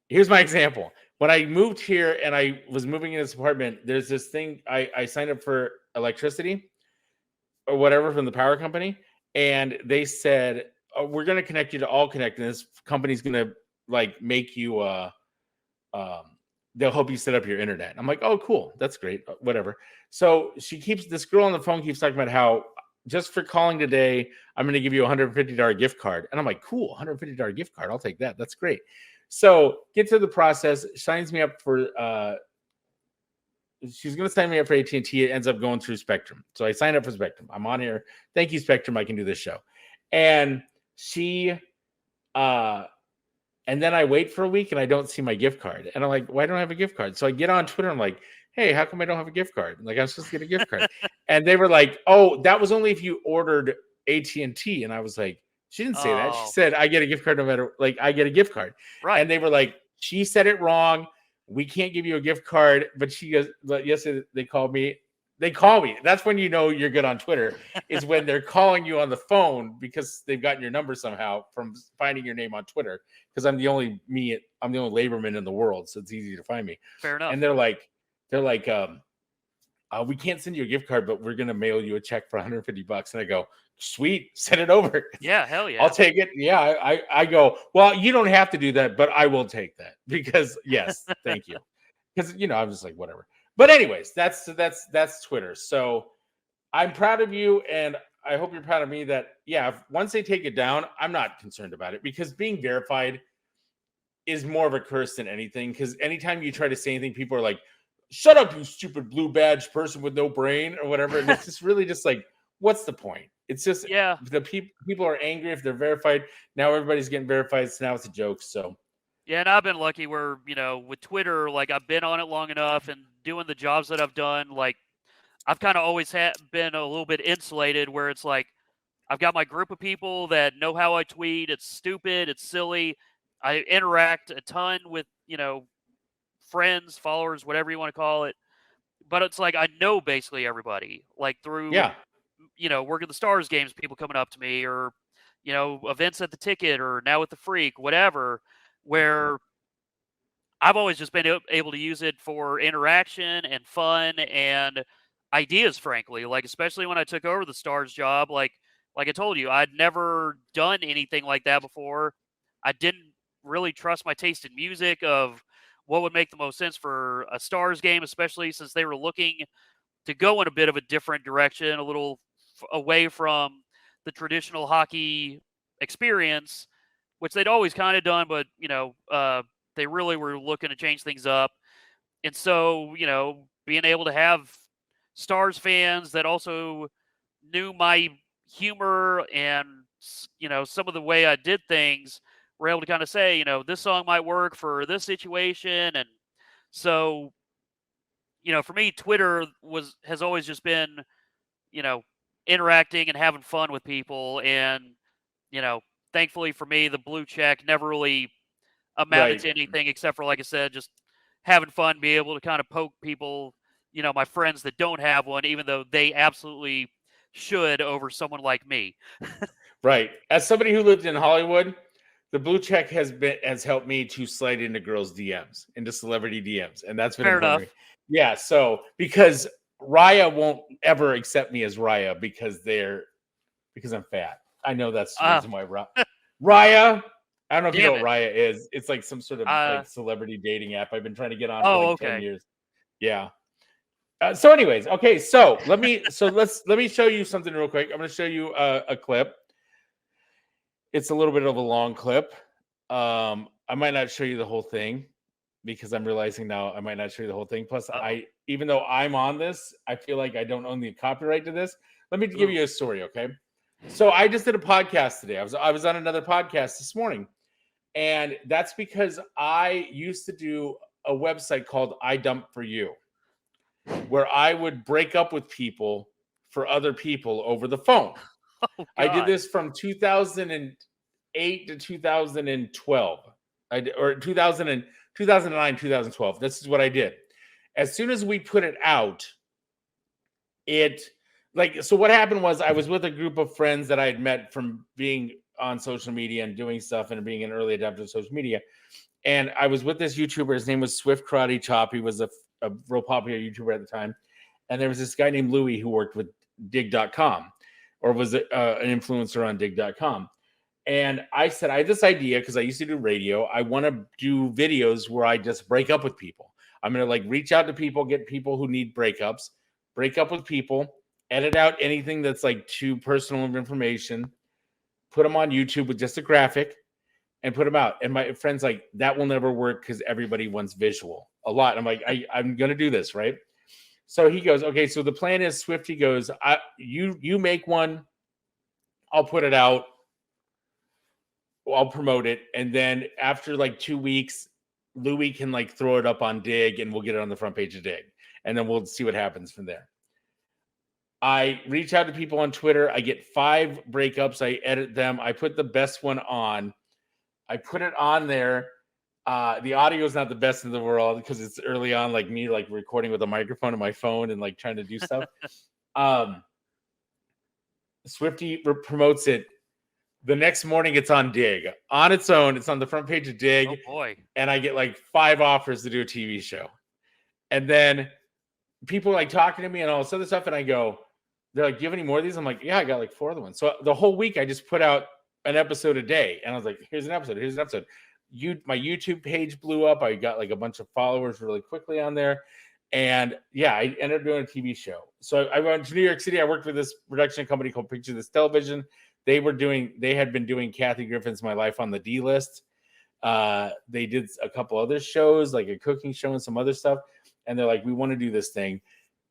Here's my example. When I moved here and I was moving in this apartment, there's this thing. I signed up for electricity or whatever from the power company. And they said, oh, we're going to connect you to All Connect. And this company's going to like make you, they'll help you set up your internet. I'm like, oh, cool. That's great. Whatever. So this girl on the phone keeps talking about how just for calling today, I'm going to give you a $150 gift card. And I'm like, cool, $150 gift card. I'll take that. That's great. So get to the process, signs me up for, she's going to sign me up for AT&T. It ends up going through Spectrum. So I signed up for Spectrum. I'm on here. Thank you, Spectrum. I can do this show. And and then I wait for a week and I don't see my gift card. And I'm like, why don't I have a gift card? So I get on Twitter. I'm like, hey, how come I don't have a gift card? Like, I'm supposed to get a gift card. And they were like, oh, that was only if you ordered AT&T. And I was like, she didn't say that. She said, I get a gift card no matter, like, I get a gift card. Right. And they were like, she said it wrong. We can't give you a gift card. But she goes, but yesterday they called me. They call me. That's when you know you're good on Twitter, is when they're calling you on the phone because they've gotten your number somehow from finding your name on Twitter. Because I'm the only laborman in the world, so it's easy to find me. Fair enough. And they're like, we can't send you a gift card, but we're gonna mail you a check for $150. And I go, sweet, send it over. Yeah, hell yeah. I'll take it. Yeah, I go, well, you don't have to do that, but I will take that because yes, thank you. Because I'm just like, whatever. But anyways, that's Twitter. So I'm proud of you, and I hope you're proud of me that, once they take it down, I'm not concerned about it because being verified is more of a curse than anything. Because anytime you try to say anything, people are like, shut up, you stupid blue badge person with no brain or whatever. And it's just really just like, what's the point? It's just the people are angry if they're verified. Now everybody's getting verified. So now it's a joke. So. Yeah, and I've been lucky where, with Twitter, like I've been on it long enough and doing the jobs that I've done, like I've kind of always been a little bit insulated where it's like I've got my group of people that know how I tweet. It's stupid. It's silly. I interact a ton with, friends, followers, whatever you want to call it. But it's like I know basically everybody, like through, working the Stars games, people coming up to me or, events at the Ticket or now with the Freak, whatever, where I've always just been able to use it for interaction and fun and ideas, frankly. Like, especially when I took over the Stars job, like I told you, I'd never done anything like that before. I didn't really trust my taste in music of what would make the most sense for a Stars game, especially since they were looking to go in a bit of a different direction, a little away from the traditional hockey experience, which they'd always kind of done, but, they really were looking to change things up. And so, being able to have Stars fans that also knew my humor and, some of the way I did things, were able to kind of say, this song might work for this situation. And so, for me, Twitter has always just been, interacting and having fun with people. And, thankfully for me, the blue check never really amounted to anything except for, like I said, just having fun, be able to kind of poke people, my friends that don't have one, even though they absolutely should over someone like me. Right. As somebody who lived in Hollywood, the blue check has helped me to slide into girls' DMs, into celebrity DMs. And that's been fair enough. Yeah. So because Raya won't ever accept me as Raya because I'm fat. I know that's the reason why Raya. I don't know if you know what Raya is. It's like some sort of like celebrity dating app I've been trying to get on for 10 years. Yeah. So anyways, okay. So let me show you something real quick. I'm going to show you a clip. It's a little bit of a long clip. I might not show you the whole thing, because I'm realizing now I might not show you the whole thing. Plus, Uh-oh. even though I'm on this, I feel like I don't own the copyright to this. Let me give you a story, okay? So I just did a podcast today. I was on another podcast this morning, and that's because I used to do a website called I Dump for You, where I would break up with people for other people over the phone. Oh, I did God. this from 2008 to 2012, or 2009, 2012. This is what I did. As soon as we put it out, so what happened was I was with a group of friends that I had met from being on social media and doing stuff and being an early adopter of social media. And I was with this YouTuber. His name was Swift Karate Chop. He was a real popular YouTuber at the time. And there was this guy named Louie who worked with dig.com, or was an influencer on dig.com. And I said, I had this idea because I used to do radio. I want to do videos where I just break up with people. I'm going to like reach out to people, get people who need breakups, break up with people, edit out anything that's like too personal of information, put them on YouTube with just a graphic, and put them out. And my friend's like, that will never work because everybody wants visual a lot. I'm like, I'm going to do this, right? So he goes, okay, so the plan is Swifty goes, you make one, I'll put it out, I'll promote it, and then after like 2 weeks, Louis can like throw it up on Dig, and we'll get it on the front page of Dig, and then we'll see what happens from there. I reach out to people on Twitter. I get 5 breakups. I edit them. I put the best one on. I put it on there. The audio is not the best in the world because it's early on, like me, like recording with a microphone on my phone and like trying to do stuff. Swifty promotes it. The next morning, it's on Dig on its own. It's on the front page of Dig. Oh boy! And I get like 5 offers to do a TV show, and then people are like talking to me and all this other stuff. And I go, they're like, "Do you have any more of these?" I'm like, "Yeah, I got like 4 other ones." So the whole week, I just put out an episode a day, and I was like, "Here's an episode. Here's an episode." My YouTube page blew up. I got like a bunch of followers really quickly on there. And yeah, I ended up doing a TV show. So I went to New York City. I worked with this production company called Picture This Television. They had been doing Kathy Griffin's My Life on the D List. They did a couple other shows, like a cooking show and some other stuff. And they're like, we want to do this thing.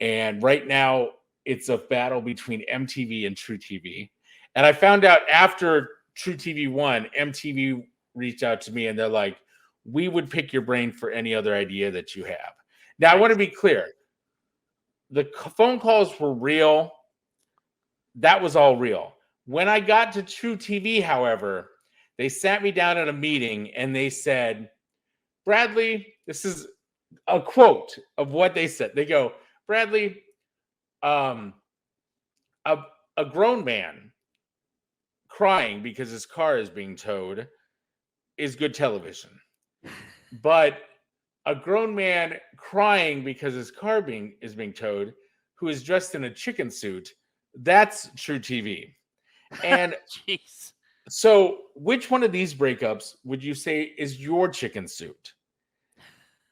And right now it's a battle between MTV and True TV. And I found out after True TV won, MTV reached out to me and they're like, we would pick your brain for any other idea that you have. Now, I want to be clear. The phone calls were real. That was all real. When I got to True TV, however, they sat me down at a meeting and they said, Bradley, this is a quote of what they said. They go, Bradley, a grown man crying because his car is being towed is good television. But a grown man crying because his car is being towed, who is dressed in a chicken suit, that's True TV. And Jeez. So which one of these breakups would you say is your chicken suit?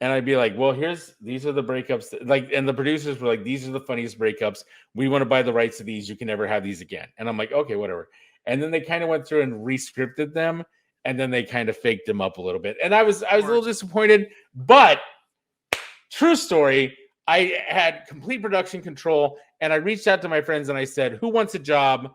And I'd be like, well, these are the breakups and the producers were like, these are the funniest breakups. We want to buy the rights to these. You can never have these again. And I'm like, okay, whatever. And then they kind of went through and re-scripted them. And then they kind of faked them up a little bit. And I was a little disappointed, but true story, I had complete production control. And I reached out to my friends and I said, who wants a job?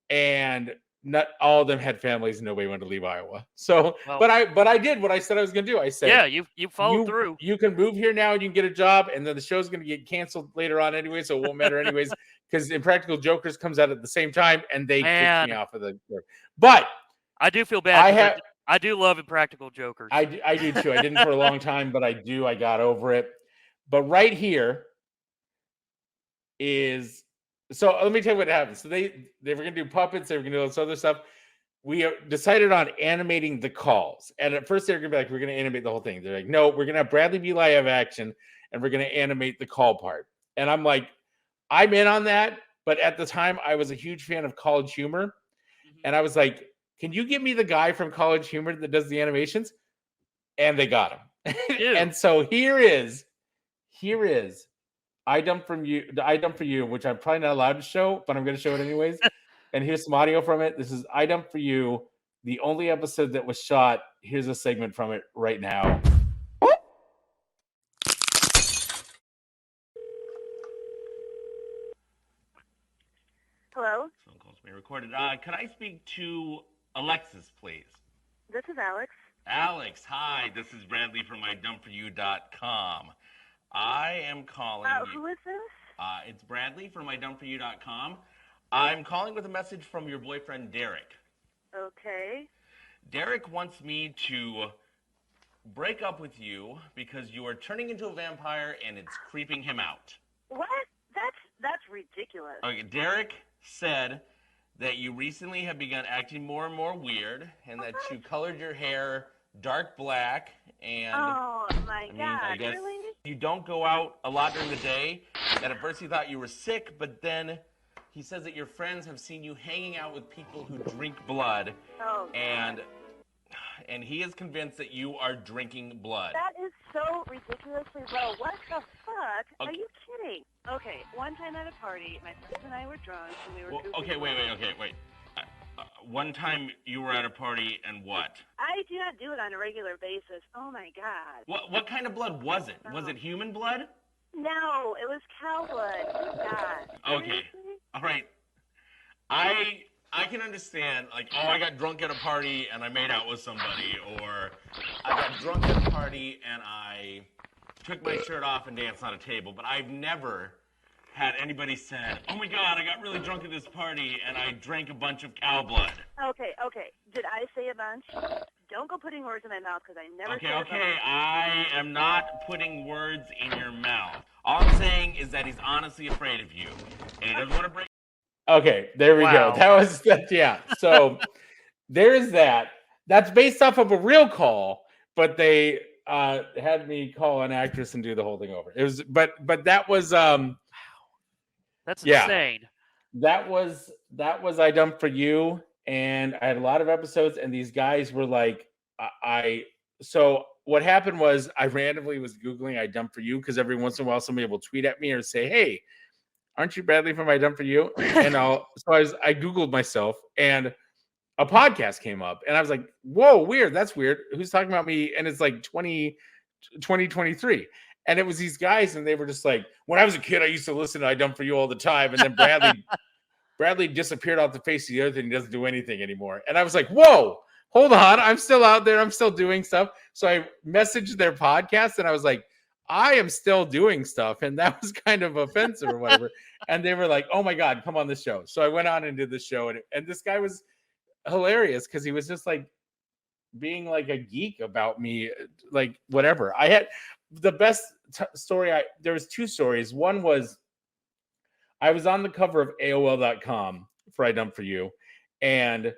And not all of them had families and nobody wanted to leave Iowa. So, well, but I did what I said I was going to do. I said, yeah, you followed through. You can move here now and you can get a job. And then the show's going to get canceled later on anyway. So it won't matter anyways, because Impractical Jokers comes out at the same time and they kicked me off of the work. But I do feel bad. I do love Impractical Jokers. I do too. I didn't for a long time, but I do. I got over it. But right here is... So let me tell you what happened. So they were going to do puppets. They were going to do all this other stuff. We decided on animating the calls. And at first they were going to be like, we're going to animate the whole thing. They're like, no, we're going to have Bradley be live action and we're going to animate the call part. And I'm like, I'm in on that. But at the time I was a huge fan of College Humor. Mm-hmm. And I was like, can you give me the guy from College Humor that does the animations? And they got him. And so here is I Dump for You, which I'm probably not allowed to show, but I'm going to show it anyways. And here's some audio from it. This is I Dump for You, the only episode that was shot. Here's a segment from it right now. Hello? Phone calls being recorded. Can I speak to Alexis, please? This is Alex. Alex, hi. This is Bradley from IDoneForYou.com. I am calling you. Who is this? It's Bradley from IDoneForYou.com. I'm calling with a message from your boyfriend, Derek. Okay. Derek wants me to break up with you because you are turning into a vampire and it's creeping him out. What? That's ridiculous. Okay, Derek said that you recently have begun acting more and more weird and that you colored your hair dark black and Oh my God! I guess Really? you don't go out a lot during the day. That at first he thought you were sick, but then he says that your friends have seen you hanging out with people who drink blood. Oh. And he is convinced that you are drinking blood. That is so ridiculously low. What the fuck? Okay. Are you kidding? Okay, one time at a party, my friends and I were drunk and we were. Well, okay, wait. One time you were at a party and what? I do not do it on a regular basis. Oh my God. What kind of blood was it? Was it human blood? No, it was cow blood. Oh God. Okay. Seriously? All right. I can understand, like, oh, I got drunk at a party and I made out with somebody, or I got drunk at a party and I took my shirt off and danced on a table, but I've never had anybody said, oh my God, I got really drunk at this party and I drank a bunch of cow blood. Okay. Did I say a bunch? Don't go putting words in my mouth because I never said a bunch. Okay, I am not putting words in your mouth. All I'm saying is that he's honestly afraid of you, and he doesn't want to break. Okay, there we go. Yeah. So there's that. That's based off of a real call, but they had me call an actress and do the whole thing over. It was, but that was That's insane. That was I Done For You, and I had a lot of episodes, and these guys were like, So what happened was I randomly was Googling I Done For You because every once in a while somebody will tweet at me or say, hey, aren't you Bradley from I Done For You? And I Googled myself and a podcast came up and I was like, whoa, weird. That's weird. Who's talking about me? And it's like 2023. And it was these guys and they were just like, when I was a kid, I used to listen to I Done For You all the time. And then Bradley disappeared off the face of the earth and he doesn't do anything anymore. And I was like, whoa, hold on. I'm still out there. I'm still doing stuff. So I messaged their podcast and I was like, I am still doing stuff. And that was kind of offensive or whatever. And they were like, oh my God, come on the show. So I went on and did the show. And this guy was hilarious because he was just like being like a geek about me, like whatever. I had the best story. There was two stories. One was I was on the cover of AOL.com for I Done For You. And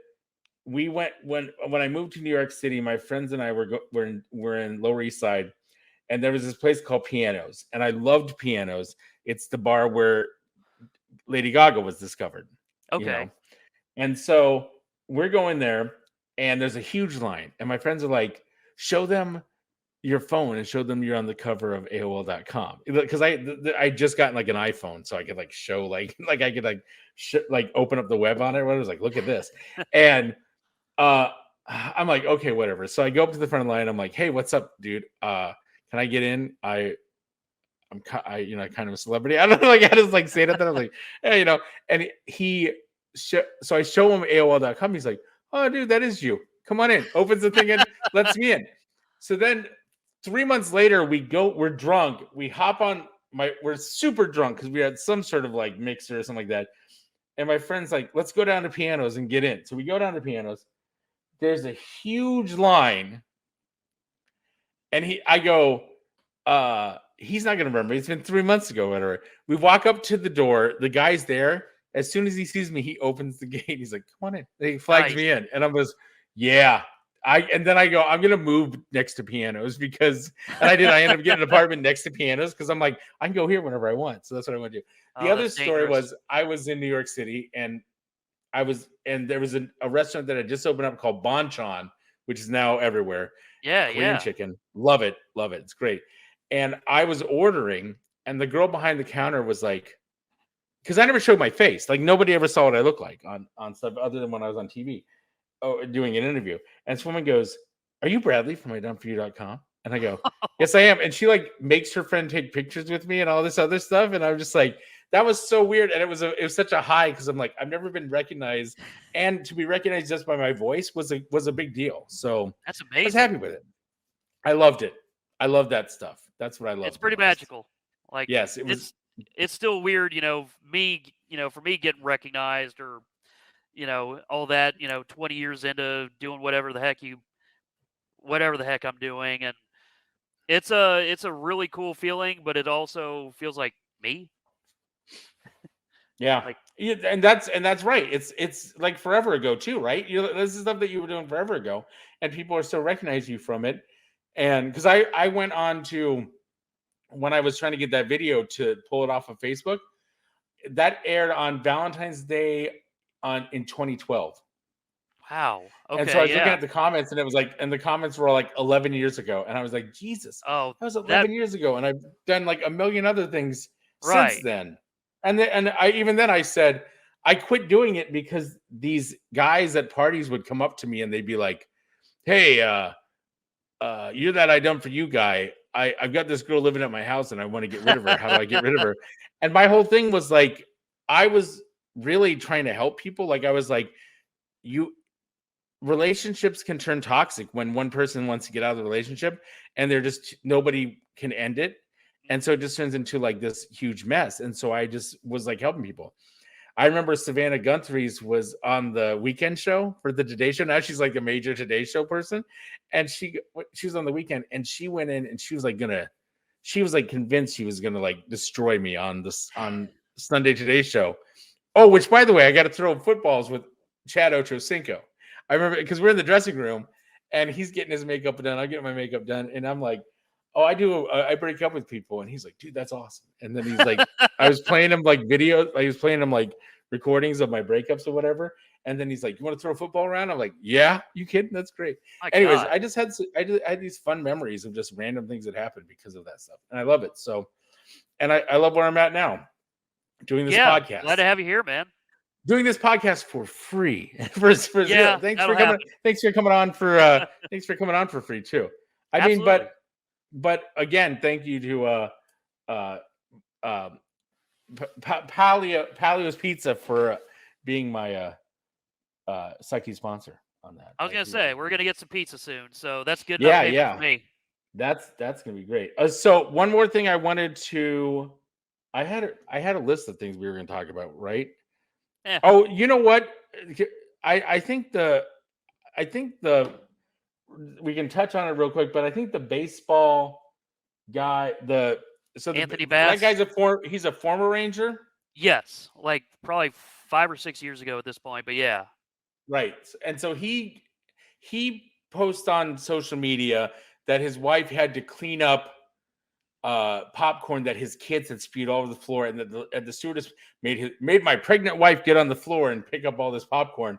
we went, when I moved to New York City, my friends and I were in Lower East Side. And there was this place called Pianos, and I loved Pianos. It's the bar where Lady Gaga was discovered. Okay. You know? And so we're going there, and there's a huge line. And my friends are like, show them your phone and show them you're on the cover of AOL.com. Because I just got like an iPhone, so I could like show like I could like open up the web on it. I was like, look at this. And I'm like, okay, whatever. So I go up to the front of the line. I'm like, hey, what's up, dude? Can I get in? I'm kind of a celebrity. I don't know, like I just like say that. I was like, hey, you know, and so I show him AOL.com. He's like, oh, dude, that is you. Come on in. Opens the thing and lets me in. So then 3 months later, we're drunk. We hop on we're super drunk because we had some sort of like mixer or something like that. And my friend's like, let's go down to Pianos and get in. So we go down to Pianos. There's a huge line. And I go, he's not going to remember. It's been 3 months ago, whatever. We walk up to the door. The guy's there. As soon as he sees me, he opens the gate. He's like, come on in. And he flags me in. And I was, yeah. And then I go, I'm going to move next to Pianos because, and I did. I ended up getting an apartment next to Pianos because I'm like, I can go here whenever I want. So that's what I want to do. The other story was I was in New York City and there was a restaurant that had just opened up called Bonchon, which is now everywhere. Yeah, chicken. Love it. It's great. And I was ordering, and the girl behind the counter was like, because I never showed my face. Like nobody ever saw what I look like on stuff other than when I was on TV doing an interview. And this woman goes, are you Bradley from IDoneForYou.com? And I go, yes, I am. And she like makes her friend take pictures with me and all this other stuff. And I'm just like, that was so weird, and it was such a high because I'm like, I've never been recognized, and to be recognized just by my voice was a big deal. So That's I was amazing. happy with it. I loved it. I love that stuff. That's what I love. It's pretty magical. Like, yes, it was. It's still weird, for me getting recognized or, all that, 20 years into doing whatever the heck I'm doing, and it's a really cool feeling, but it also feels like me. Yeah. And that's right. It's like forever ago too, right? This is stuff that you were doing forever ago, and people are still recognizing you from it. And because I went on to, when I was trying to get that video to pull it off of Facebook, that aired on Valentine's Day in 2012. Wow. Okay. And so I was looking at the comments, and it was like, and the comments were all like 11 years ago, and I was like, Jesus, Oh, that was 11 years ago, and I've done like a million other things since then. And I said I quit doing it because these guys at parties would come up to me and they'd be like, "Hey, you're that I done for you guy. I've got this girl living at my house and I want to get rid of her. How do I get rid of her?" And my whole thing was like, I was really trying to help people. Like I was like, relationships can turn toxic when one person wants to get out of the relationship and nobody can end it. And so it just turns into like this huge mess. And so I just was like helping people. I remember Savannah Gunthries was on the weekend show for the Today Show. Now she's like a major Today Show person. And she was on the weekend, and she went in and she was like convinced she was gonna like destroy me on Sunday Today Show. Oh, which by the way, I got to throw footballs with Chad Ochocinco. I remember because we're in the dressing room and he's getting his makeup done. I'm getting my makeup done, and I'm like, "Oh, I break up with people." And he's like, "Dude, that's awesome." And then he's like, I was playing him like videos. I was playing him like recordings of my breakups or whatever. And then he's like, "You want to throw a football around?" I'm like, "Yeah, you kidding? That's great." Anyways, God. I had these fun memories of just random things that happened because of that stuff. And I love it. So, and I love where I'm at now doing this podcast. Glad to have you here, man. Doing this podcast for free. Thanks for coming on for free too. I mean, but again, thank you to Palio's Pizza for being my Sucky sponsor on that. I was gonna say we're gonna get some pizza soon, so that's good. Yeah. For me. That's gonna be great. So one more thing I wanted to, I had a list of things we were gonna talk about, right? Yeah. Oh, you know what? I think we can touch on it real quick, but I think the baseball guy, Anthony Bass, that guy's he's a former Ranger. Yes, like probably 5 or 6 years ago at this point, but yeah. Right. And so he posts on social media that his wife had to clean up popcorn that his kids had spewed all over the floor, and the stewardess made my pregnant wife get on the floor and pick up all this popcorn.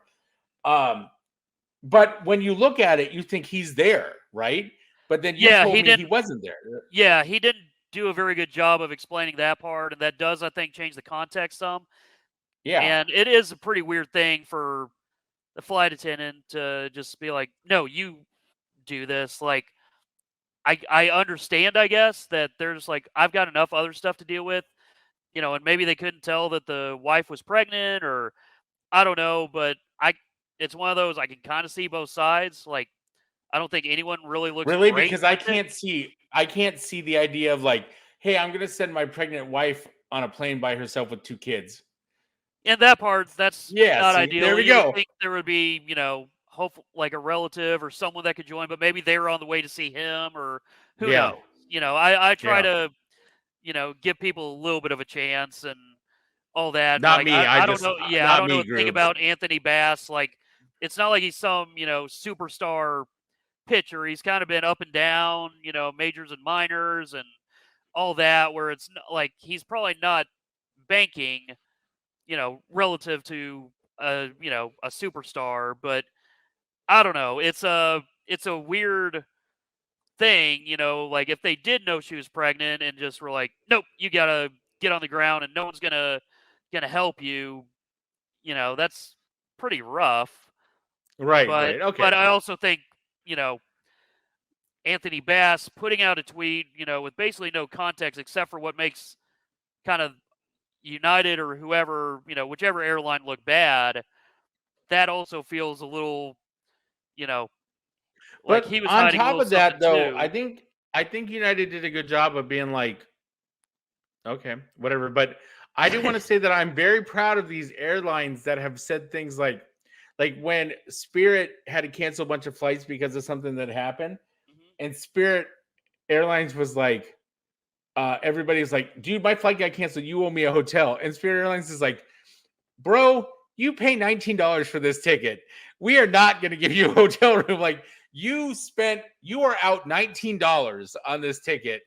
But when you look at it, you think he's there, right? But then you told me he wasn't there. Yeah, he didn't do a very good job of explaining that part, and that does, I think, change the context some. Yeah. And it is a pretty weird thing for the flight attendant to just be like, "No, you do this." Like, I understand, I guess, that they're just like, I've got enough other stuff to deal with, and maybe they couldn't tell that the wife was pregnant, or I don't know, but it's one of those I can kind of see both sides. Like, I don't think anyone really looks great because I can't see the idea of like, hey, I'm gonna send my pregnant wife on a plane by herself with 2 kids. And that part, that's not ideal. There we go. I think there would be, hopefully like a relative or someone that could join, but maybe they were on the way to see him, or who knows. I try to, give people a little bit of a chance and all that. Not like, me. I don't know. Yeah, I don't know anything about Anthony Bass. Like, it's not like he's some, superstar pitcher. He's kind of been up and down, majors and minors and all that, where it's like he's probably not banking, relative to a superstar. But I don't know. It's a weird thing, like if they did know she was pregnant and just were like, "Nope, you gotta get on the ground and no one's gonna help you," that's pretty rough. Right. Okay. But I also think, Anthony Bass putting out a tweet, with basically no context except for what makes kind of, United or whoever, whichever airline looked bad, that also feels a little, like But he was on hiding a top little of something that, though, too. I think United did a good job of being like, okay, whatever. But I do want to say that I'm very proud of these airlines that have said things like when Spirit had to cancel a bunch of flights because of something that happened, and Spirit Airlines was like, everybody's like, dude, my flight got canceled. You owe me a hotel. And Spirit Airlines is like, bro, you pay $19 for this ticket. We are not going to give you a hotel room. Like, you are out $19 on this ticket.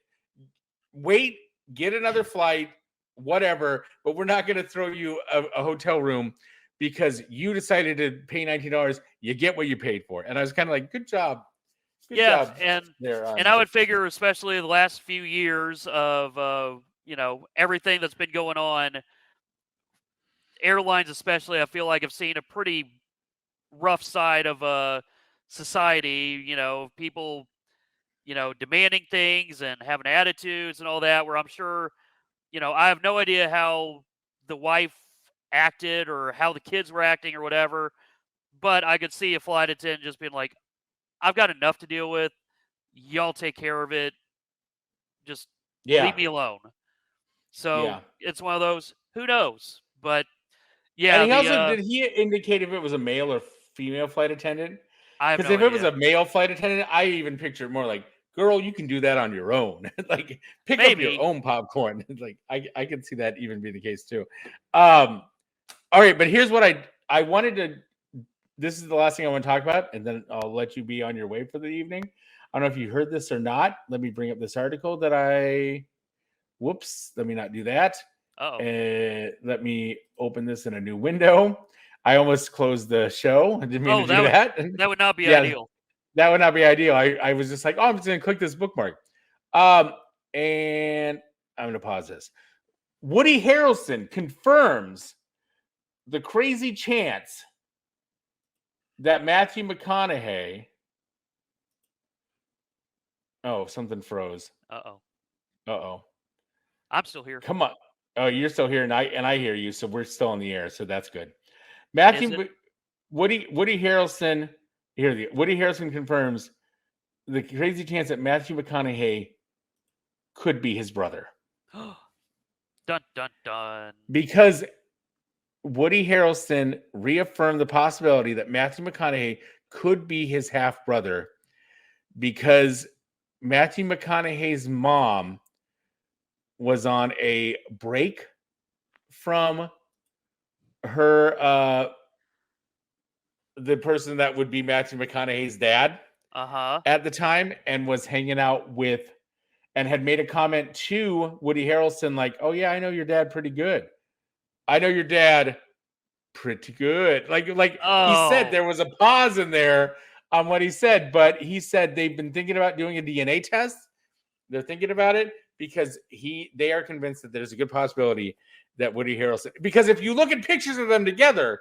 Wait, get another flight, whatever, but we're not going to throw you a hotel room because you decided to pay $19. You get what you paid for. And I was kind of like, good job. Good job and there, I would figure, especially the last few years of everything that's been going on, airlines especially, I feel like have seen a pretty rough side of society. People demanding things and having attitudes and all that. Where I'm sure, I have no idea how the wife acted or how the kids were acting or whatever, but I could see a flight attendant just being like, "I've got enough to deal with. Y'all take care of it. Just leave me alone." So it's one of those. Who knows? But yeah, and did he indicate if it was a male or female flight attendant? I have Because no if idea. it was a male flight attendant, I even picture more like, girl, you can do that on your own. Like, pick up your own popcorn. Like, I can see that even be the case too. All right, but here's what I wanted to. This is the last thing I want to talk about, and then I'll let you be on your way for the evening. I don't know if you heard this or not. Let me bring up this article that I. Whoops! Let me not do that. Let me open this in a new window. I almost closed the show. I didn't mean to do that. That would not be ideal. That would not be ideal. I was just like, oh, I'm just going to click this bookmark. And I'm going to pause this. Woody Harrelson confirms the crazy chance that Matthew McConaughey. Oh, something froze. Uh-oh. I'm still here. Come on. Oh, you're still here, and I hear you, so we're still on the air, so that's good. Woody Harrelson. Woody Harrelson confirms the crazy chance that Matthew McConaughey could be his brother. Dun dun dun. Because Woody Harrelson reaffirmed the possibility that Matthew McConaughey could be his half brother, because Matthew McConaughey's mom was on a break from her the person that would be Matthew McConaughey's dad at the time, and was hanging out with, and had made a comment to Woody Harrelson like, oh yeah, I know your dad pretty good. I know your dad pretty good. Like he said, there was a pause in there on what he said, but he said they've been thinking about doing a DNA test. They're thinking about it because they are convinced that there's a good possibility that Woody Harrelson, because if you look at pictures of them together,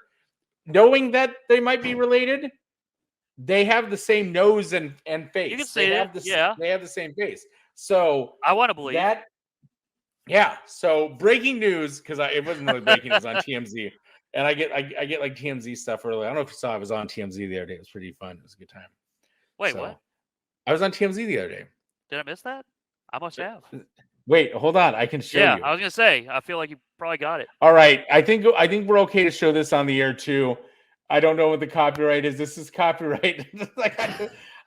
knowing that they might be related, they have the same nose and face. You can say they have the same face. So I want to believe that. Yeah. So breaking news, because it wasn't really breaking news on TMZ, and I get like TMZ stuff early. I don't know if you saw, I was on TMZ the other day. It was pretty fun. It was a good time. Wait, what? I was on TMZ the other day. Did I miss that? I must have. Wait, hold on. I can show you. Yeah, I was gonna say. I feel like you probably got it. All right. I think we're okay to show this on the air too. I don't know what the copyright is. This is copyright.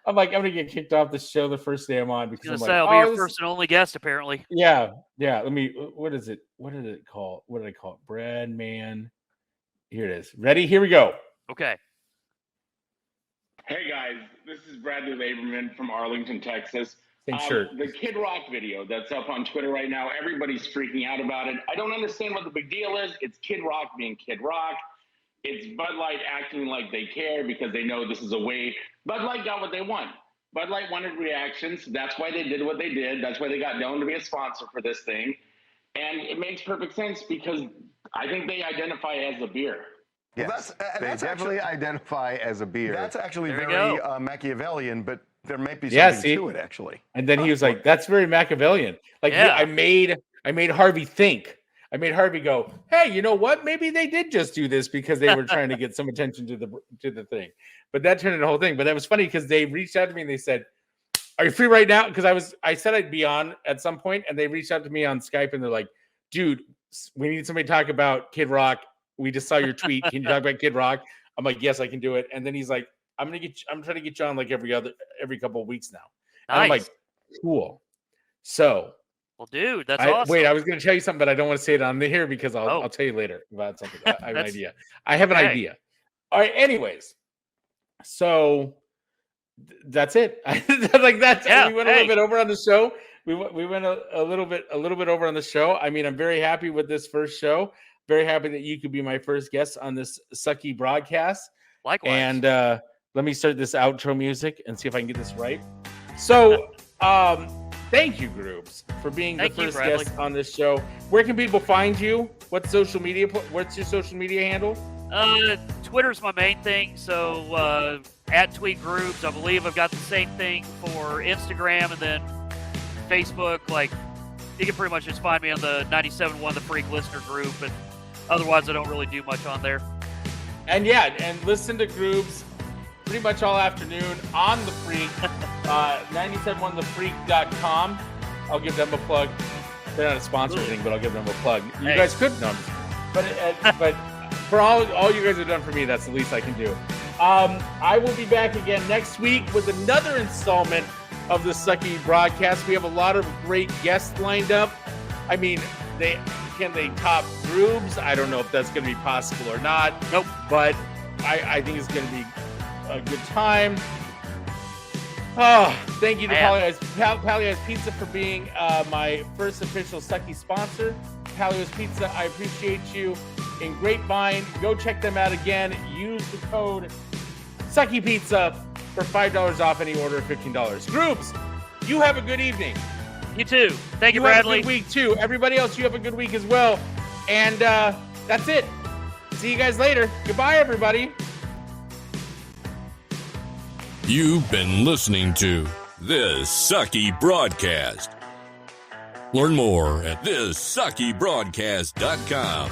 I'm like, I'm gonna get kicked off the show the first day I'm on, because I'll be your first and only guest, apparently. Yeah. Let me. What is it? What did it call? What did I call it? Brad Man. Here it is. Ready? Here we go. Okay. Hey guys, this is Bradley Laberman from Arlington, Texas. The Kid Rock video that's up on Twitter right now, everybody's freaking out about it. I don't understand what the big deal is. It's Kid Rock being Kid Rock. It's Bud Light acting like they care because they know this is a way. Bud Light got what they want. Bud Light wanted reactions. That's why they did what they did. That's why they got known to be a sponsor for this thing. And it makes perfect sense because I think they identify as a beer. Yes, they definitely identify as a beer. That's actually very Machiavellian, but there might be something to it, actually. And then he was like, "That's very Machiavellian." Like, I made Harvey think. I made Harvey go, hey, you know what? Maybe they did just do this because they were trying to get some attention to the thing. But that turned into the whole thing. But that was funny because they reached out to me and they said, are you free right now? Because I said I'd be on at some point, and they reached out to me on Skype and they're like, dude, we need somebody to talk about Kid Rock. We just saw your tweet. Can you talk about Kid Rock? I'm like, yes, I can do it. And then he's like, I'm trying to get you on like every couple of weeks now. Nice. And I'm like, cool. So, well, dude, that's awesome. Wait, I was going to tell you something, but I don't want to say it on here because I'll tell you later about something. I have an idea. I have an idea. All right. Anyways, so that's it. We went a little bit over on the show. We went a little bit over on the show. I mean, I'm very happy with this first show. Very happy that you could be my first guest on this Sucky Broadcast. Likewise. And let me start this outro music and see if I can get this right. So, thank you, Grubes, for being the first guest on this show. Where can people find you? What's your social media handle? Twitter's my main thing. So at Tweet Grubes, I believe I've got the same thing for Instagram, and then Facebook. Like, you can pretty much just find me on the 97.1 The Freak listener group, and otherwise I don't really do much on there. And listen to Grubes pretty much all afternoon on The Freak, 971thefreak.com. I'll give them a plug. They're not a sponsor or anything, but I'll give them a plug. You guys could know, but for all you guys have done for me, that's the least I can do. I will be back again next week with another installment of the Sucky Broadcast. We have a lot of great guests lined up. I mean, can they top Grubes? I don't know if that's going to be possible or not. Nope. But I think it's going to be a good time. Oh, thank you to Palio's Pizza for being my first official Sucky sponsor. Palio's Pizza, I appreciate you. In Grapevine, go check them out again. Use the code Sucky Pizza for $5 off any order of $15. Grubes, you have a good evening. You too. Thank you, Bradley. Have a good week too. Everybody else, you have a good week as well. And that's it. See you guys later. Goodbye, everybody. You've been listening to This Sucky Broadcast. Learn more at thissuckybroadcast.com.